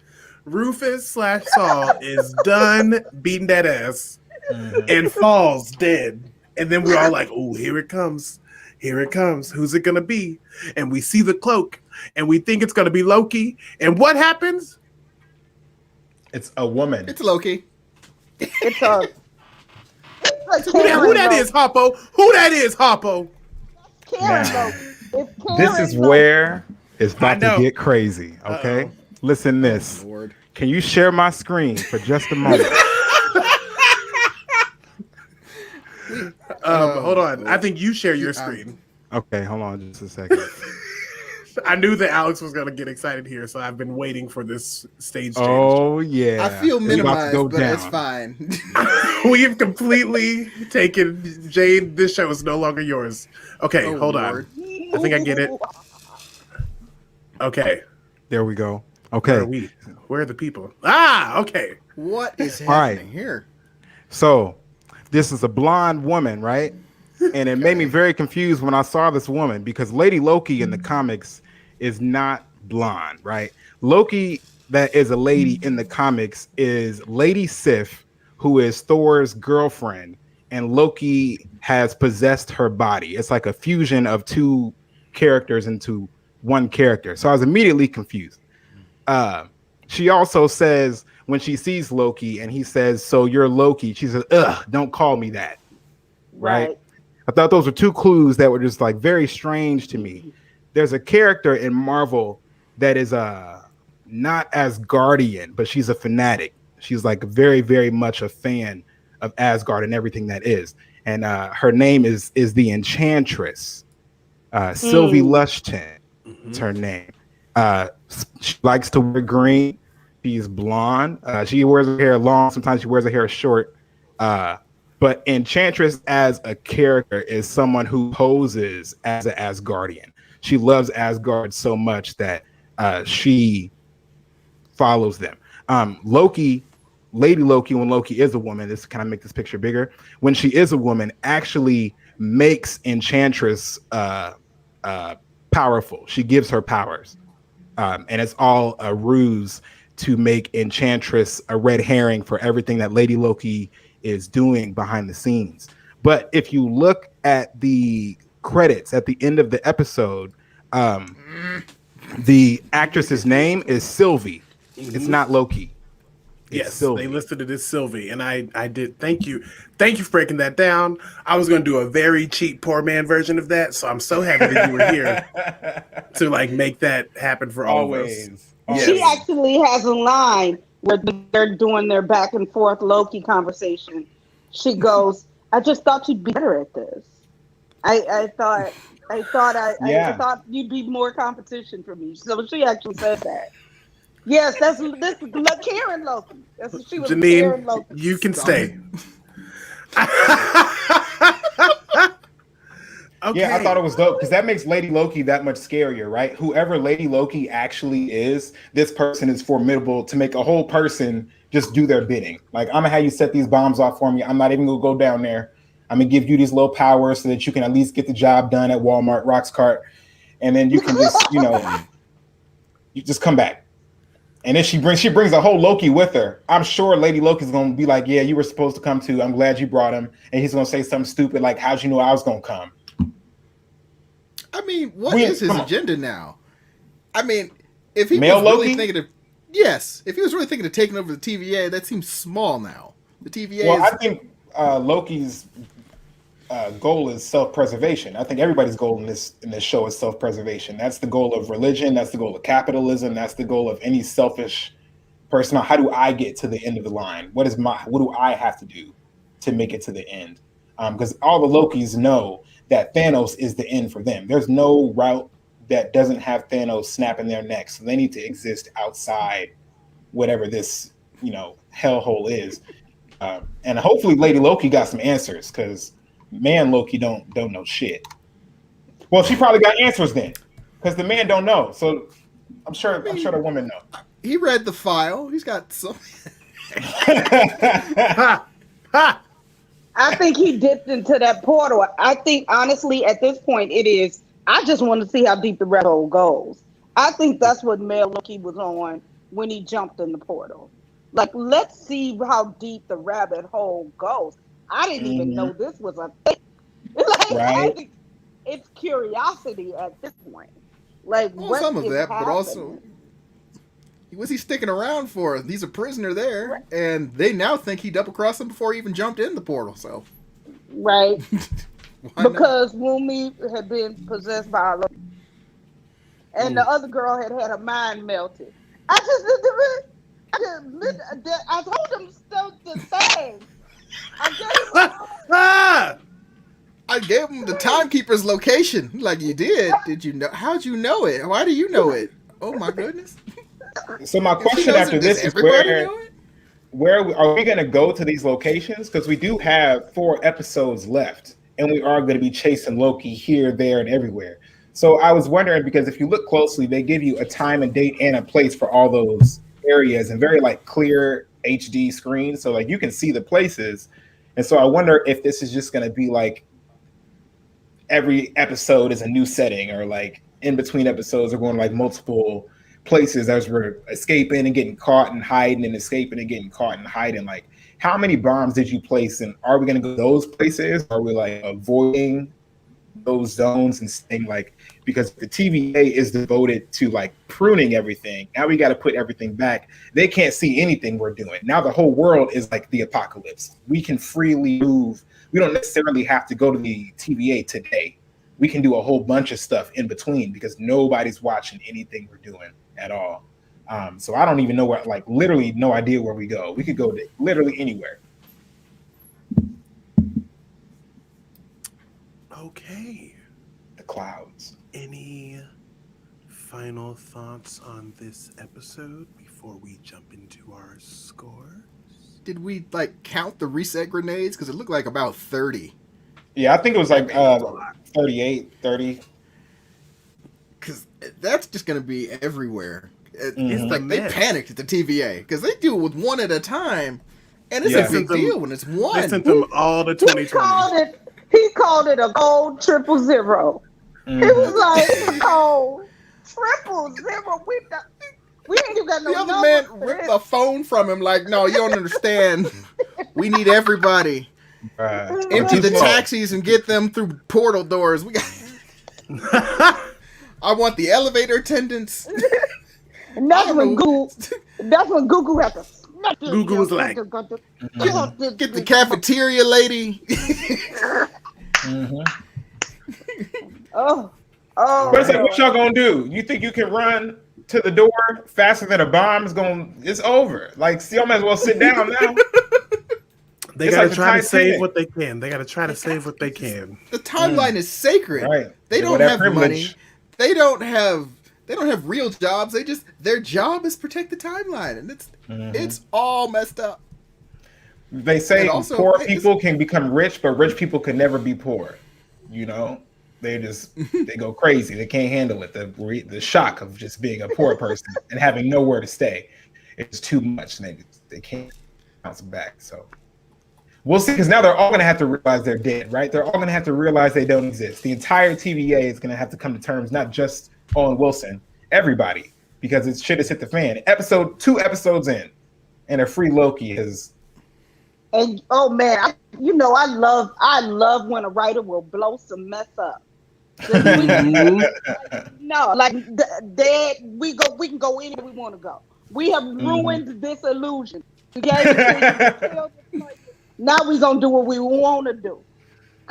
Rufus / Saul is done beating that ass and falls dead. And then we're all like, oh, here it comes. Here it comes. Who's it going to be? And we see the cloak and we think it's going to be Loki. And what happens? It's a woman. It's Loki. It's a. Who that is, Hoppo? Who that is, Hoppo? This is where it's about to get crazy. Okay, listen this. Lord. Can you share my screen for just a moment? Hold on. I think you share your screen. Okay, hold on just a second. I knew that Alex was going to get excited here, so I've been waiting for this stage change. Oh, yeah. I feel minimized, but it's fine. We've completely taken... Jade, this show is no longer yours. Okay, hold on. I think I get it. Okay. There we go. Okay. Where are the people? Ah, okay. What is happening here? So, this is a blonde woman, right? And it made me very confused when I saw this woman because Lady Loki in the comics is not blonde, right? Loki, that is a lady in the comics, is Lady Sif, who is Thor's girlfriend, and Loki has possessed her body. It's like a fusion of two characters into one character. So I was immediately confused. She also says when she sees Loki and he says, "So you're Loki," she says, "Ugh, don't call me that." Right? I thought those were two clues that were just like very strange to me. There's a character in Marvel that is not Asgardian, but she's a fanatic. She's like very, very much a fan of Asgard and everything that is. And her name is the Enchantress. Sylvie Lushton is her name. She likes to wear green. She's blonde. She wears her hair long. Sometimes she wears her hair short. But Enchantress as a character is someone who poses as an Asgardian. She loves Asgard so much that she follows them. Loki, Lady Loki, when Loki is a woman, this kind of make this picture bigger. When she is a woman, actually makes Enchantress powerful. She gives her powers. And it's all a ruse to make Enchantress a red herring for everything that Lady Loki is doing behind the scenes. But if you look at the credits at the end of the episode, the actress's name is Sylvie. It's not Loki. Yes, Sylvie. They listed it as Sylvie, and I did. Thank you for breaking that down. I was going to do a very cheap poor man version of that, so I'm so happy that you were here to like make that happen for all of us. Yes. She actually has a line where they're doing their back and forth Loki conversation. She goes, "I just thought you'd be better at this. I thought you'd be more competition for me." So she actually said that. Yes, this Karen Loki. That's what she was. Janine, Karen Loki. You can stay. Okay. Yeah, I thought it was dope because that makes Lady Loki that much scarier, right? Whoever Lady Loki actually is, this person is formidable to make a whole person just do their bidding. Like, I'm gonna have you set these bombs off for me. I'm not even gonna go down there. I'm gonna give you these little powers so that you can at least get the job done at Walmart, Roxcart, and then you can just, you just come back. And then she brings a whole Loki with her. I'm sure Lady Loki's gonna be like, "Yeah, you were supposed to come too. I'm glad you brought him." And he's gonna say something stupid like, "How'd you know I was gonna come?" I mean, what is his agenda now? I mean, if he Male was really Loki? thinking of, if he was really thinking of taking over the TVA, that seems small now. The TVA Well, I think Loki's goal is self-preservation. I think everybody's goal in this show is self-preservation. That's the goal of religion. That's the goal of capitalism. That's the goal of any selfish person. How do I get to the end of the line? What do I have to do to make it to the end? Because all the Lokis know that Thanos is the end for them. There's no route that doesn't have Thanos snapping their necks. So they need to exist outside whatever this, hellhole is. And hopefully Lady Loki got some answers because man Loki don't know shit. Well, she probably got answers then because the man don't know. So I'm sure the woman know. He read the file. He's got some. I think he dipped into that portal. I think, honestly, at this point, it is, I just want to see how deep the red hole goes. I think that's what male Loki was on when he jumped in the portal. Like, let's see how deep the rabbit hole goes. I didn't even know this was a thing. Like, right. I think it's curiosity at this point. Like, Well, what some of is that, happening? but also, what's he sticking around for? He's a prisoner there, Right. and they now think he double-crossed them before he even jumped in the portal, so. Right. Because not? Wumi had been possessed by a Loki. And the other girl had her mind melted. I told him stuff to say. I gave him the timekeeper's location. Like, you did? Did you know? How'd you know it? Why do you know it? Oh my goodness. So my question after this is where are we going to go to these locations? Because we do have 4 episodes left, and we are going to be chasing Loki here, there, and everywhere. So I was wondering, because if you look closely, they give you a time and date and a place for all those areas and very like clear HD screens. So like you can see the places. And so I wonder if this is just going to be like every episode is a new setting, or like in between episodes are going like multiple places as we're escaping and getting caught and hiding and escaping and getting caught and hiding. Like, how many bombs did you place, and are we going to go to those places? Are we like avoiding those zones and staying like, because the TVA is devoted to like pruning everything. Now we got to put everything back. They can't see anything we're doing. Now the whole world is like the apocalypse. We can freely move. We don't necessarily have to go to the TVA today. We can do a whole bunch of stuff in between because nobody's watching anything we're doing at all. So I don't even know where, like literally no idea where we go. We could go to literally anywhere. Okay. The clouds. Any final thoughts on this episode before we jump into our scores? Did we like count the reset grenades? Because it looked like about 30. Yeah, I think it was like 38, 30. Because that's just going to be everywhere. It's Mhm. like they panicked at the TVA because they do it with one at a time, and it's a big deal when it's one. They sent them all to 2020. He called it a gold 000. Mm-hmm. It was like a gold 000. We ain't even got no. The other man ripped the phone from him like, no, you don't understand. We need everybody. Empty the taxis and get them through portal doors. We got. I want the elevator attendants. And that's when Google had to. Google was like, get the cafeteria lady. Mm-hmm. Oh. But it's like, what y'all gonna do? You think you can run to the door faster than a bomb is going? It's over. Like, y'all might as well sit down now. They gotta try to save what they can. They gotta try to save what they can. The timeline is sacred. Right. They don't have money. They don't have real jobs. Their job is protect the timeline, and it's all messed up. They say also, poor people can become rich, but rich people can never be poor. You know, they go crazy. They can't handle it. The shock of just being a poor person and having nowhere to stay. It's too much. And they can't bounce back. So we'll see. Because now they're all going to have to realize they're dead, right? They're all going to have to realize they don't exist. The entire TVA is going to have to come to terms, not just Owen Wilson, everybody, because it shit has hit the fan. 2 episodes in, and a free Loki has. And oh man, I love when a writer will blow some mess up. No, like we can go anywhere we want to go. We have ruined this illusion. Now we're gonna do what we want to do.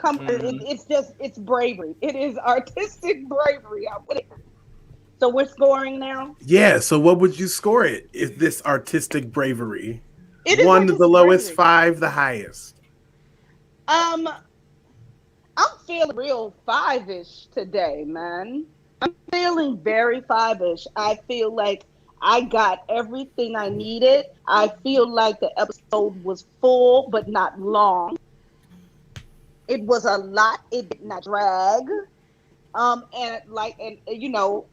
It's bravery. It is artistic bravery. So we're scoring now. Yeah. So what would you score it? Is this artistic bravery? 1 the lowest, 5 the highest. I'm feeling real 5-ish today, man. I'm feeling very 5-ish. I feel like I got everything I needed. I feel like the episode was full but not long. It was a lot. It did not drag. And you know,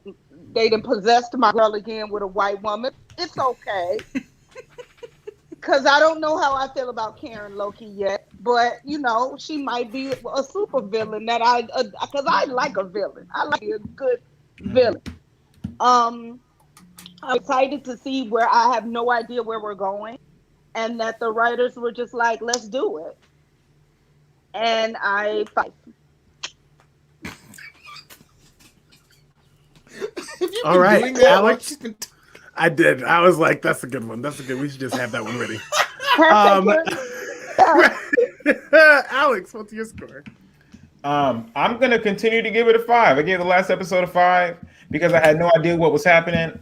they done possessed my girl again with a white woman. It's okay. Because I don't know how I feel about Karen Loki yet, but you know, she might be a super villain because I like a villain. I like a good villain. I'm I'm excited to see where I have no idea where we're going, and that the writers were just like, let's do it. And I fight. Have you All been right, doing that? Alex. I did. I was like, that's a good one. That's a good. We should just have that one ready. Alex, what's your score? I'm gonna continue to give it a 5. I gave the last episode a 5 because I had no idea what was happening.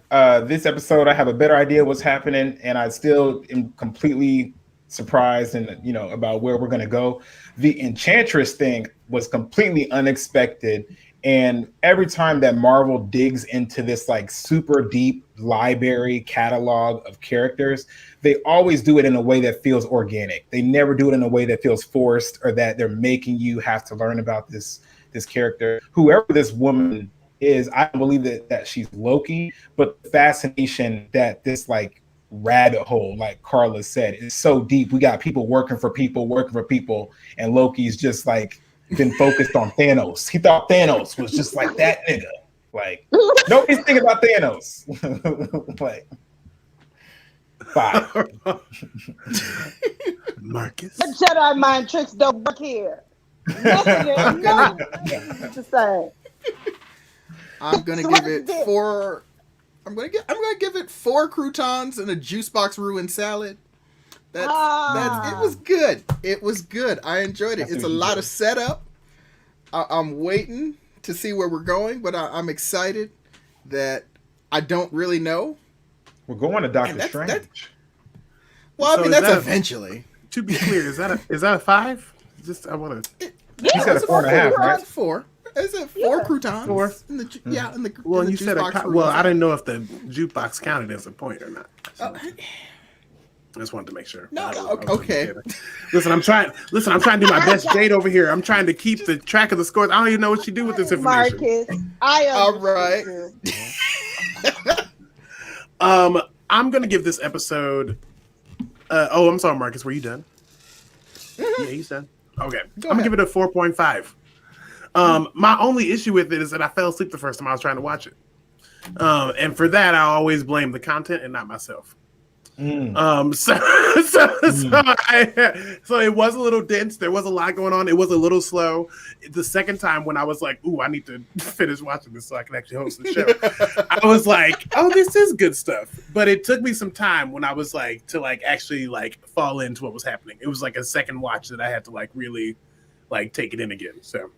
This episode, I have a better idea what's happening, and I still am completely surprised and about where we're gonna go. The Enchantress thing was completely unexpected. And every time that Marvel digs into this like super deep library catalog of characters, they always do it in a way that feels organic. They never do it in a way that feels forced or that they're making you have to learn about this character. Whoever this woman is, I believe that she's Loki, but the fascination that this like rabbit hole, like Carla said, is so deep. We got people working for people, and Loki's just like been focused on Thanos. He thought Thanos was just like that nigga. Like nobody's thinking about Thanos. Like 5. Marcus. The Jedi mind tricks don't work here. Nothing to say. I'm gonna give it 4. I'm gonna give it 4 croutons and a juice box ruined salad. It was good. It was good. I enjoyed it. It's a lot of setup. I'm waiting to see where we're going, but I'm excited that I don't really know. We're going to Doctor Strange. Well, I mean, that's eventually. To be clear, is that a 5? Just I want to. You said a 4.5, right? 4. Is it 4 croutons? 4. Well, you said I didn't know if the jukebox counted as a point or not. So. I just wanted to make sure. No, okay. Listen, I'm trying to do my best Jade over here. I'm trying to keep the track of the scores. I don't even know what you do with this information. Marcus, I All right. I'm gonna give this episode. I'm sorry, Marcus. Were you done? Mm-hmm. Yeah, he's done. Okay, I'm gonna give it a 4.5. My only issue with it is that I fell asleep the first time I was trying to watch it, and for that I always blame the content and not myself. So it was a little dense. There was a lot going on. It was a little slow. The second time when I was like, "Ooh, I need to finish watching this so I can actually host the show," I was like, "Oh, this is good stuff." But it took me some time when I was like to like actually like fall into what was happening. It was like a second watch that I had to like really like take it in again. So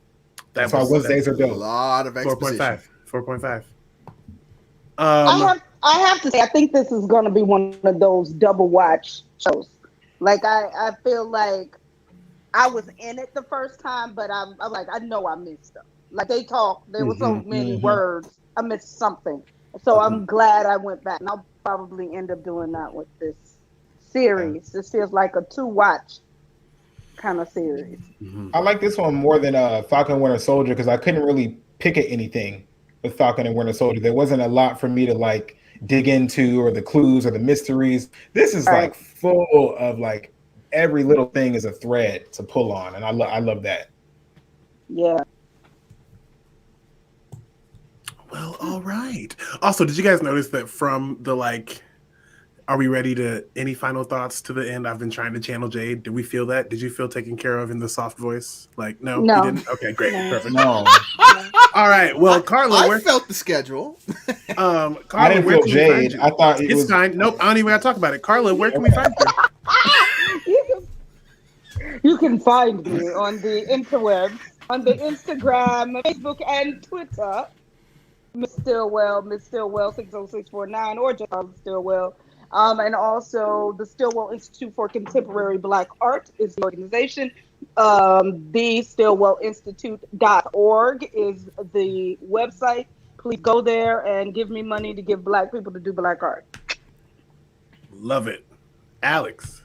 that's why Wednesdays are dope. A lot of exposition. 4.5. I have to say, I think this is going to be one of those double watch shows. Like, I feel like I was in it the first time, but I'm like, I know I missed stuff. Like, they talked, there were so many words, I missed something. So I'm glad I went back. And I'll probably end up doing that with this series. This feels like a 2-watch kind of series. I like this one more than Falcon and Winter Soldier because I couldn't really pick at anything with Falcon and Winter Soldier. There wasn't a lot for me to like dig into or the clues or the mysteries. This is like full of like every little thing is a thread to pull on, and I love that. Yeah. Well, all right. Also, did you guys notice that from the like, are we ready to any final thoughts to the end? I've been trying to channel Jade. Did we feel that? Did you feel taken care of in the soft voice? Like, no. You didn't? Okay, great. No. Perfect. No. All right. Well, Carla, I felt the schedule. Carla, I didn't feel Jade. I thought it's fine. Nope. I don't even got to talk about it. Carla, where can we find you? You can find me on the interwebs, on the Instagram, Facebook, and Twitter. Miss Stillwell 60649, or just Stillwell. And also the Stillwell Institute for Contemporary Black Art is the organization. The StillwellInstitute.org is the website. Please go there and give me money to give Black people to do Black art. Love it. Alex.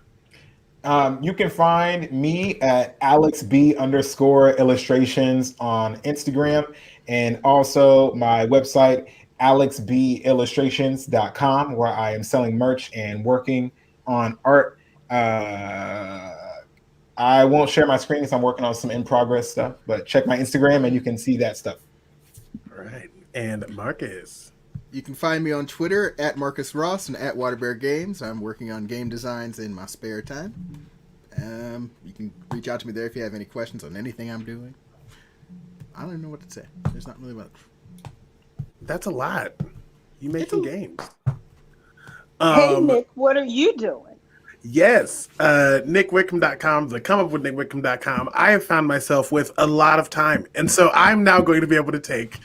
You can find me at AlexB_illustrations on Instagram, and also my website, alexbillustrations.com, where I am selling merch and working on art. I won't share my screen because I'm working on some in progress stuff, but check my Instagram and you can see that stuff. All right. And Marcus. You can find me on Twitter at Marcus Ross and at Waterbear Games. I'm working on game designs in my spare time. You can reach out to me there if you have any questions on anything I'm doing. I don't even know what to say. There's not really much. That's a lot. You making games. Hey, Nick, what are you doing? Yes, NickWickham.com, the comeupwithNickWickham.com. I have found myself with a lot of time. And so I'm now going to be able to take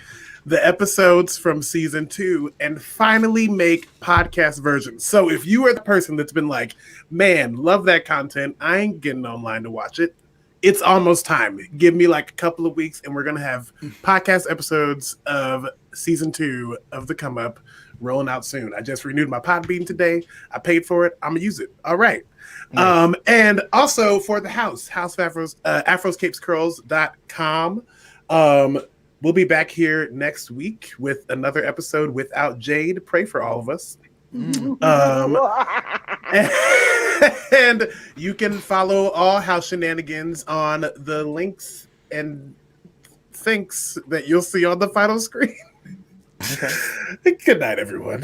the episodes from season 2 and finally make podcast versions. So if you are the person that's been like, man, love that content, I ain't getting online to watch it, it's almost time. Give me like a couple of weeks and we're going to have podcast episodes of season 2 of The Come Up rolling out soon. I just renewed my Podbean today. I paid for it. I'm going to use it. All right. Nice. And also for the House of Afros, afroscapescurls.com. We'll be back here next week with another episode without Jade. Pray for all of us. And you can follow all House Shenanigans on the links and things that you'll see on the final screen. Okay. Good night, everyone.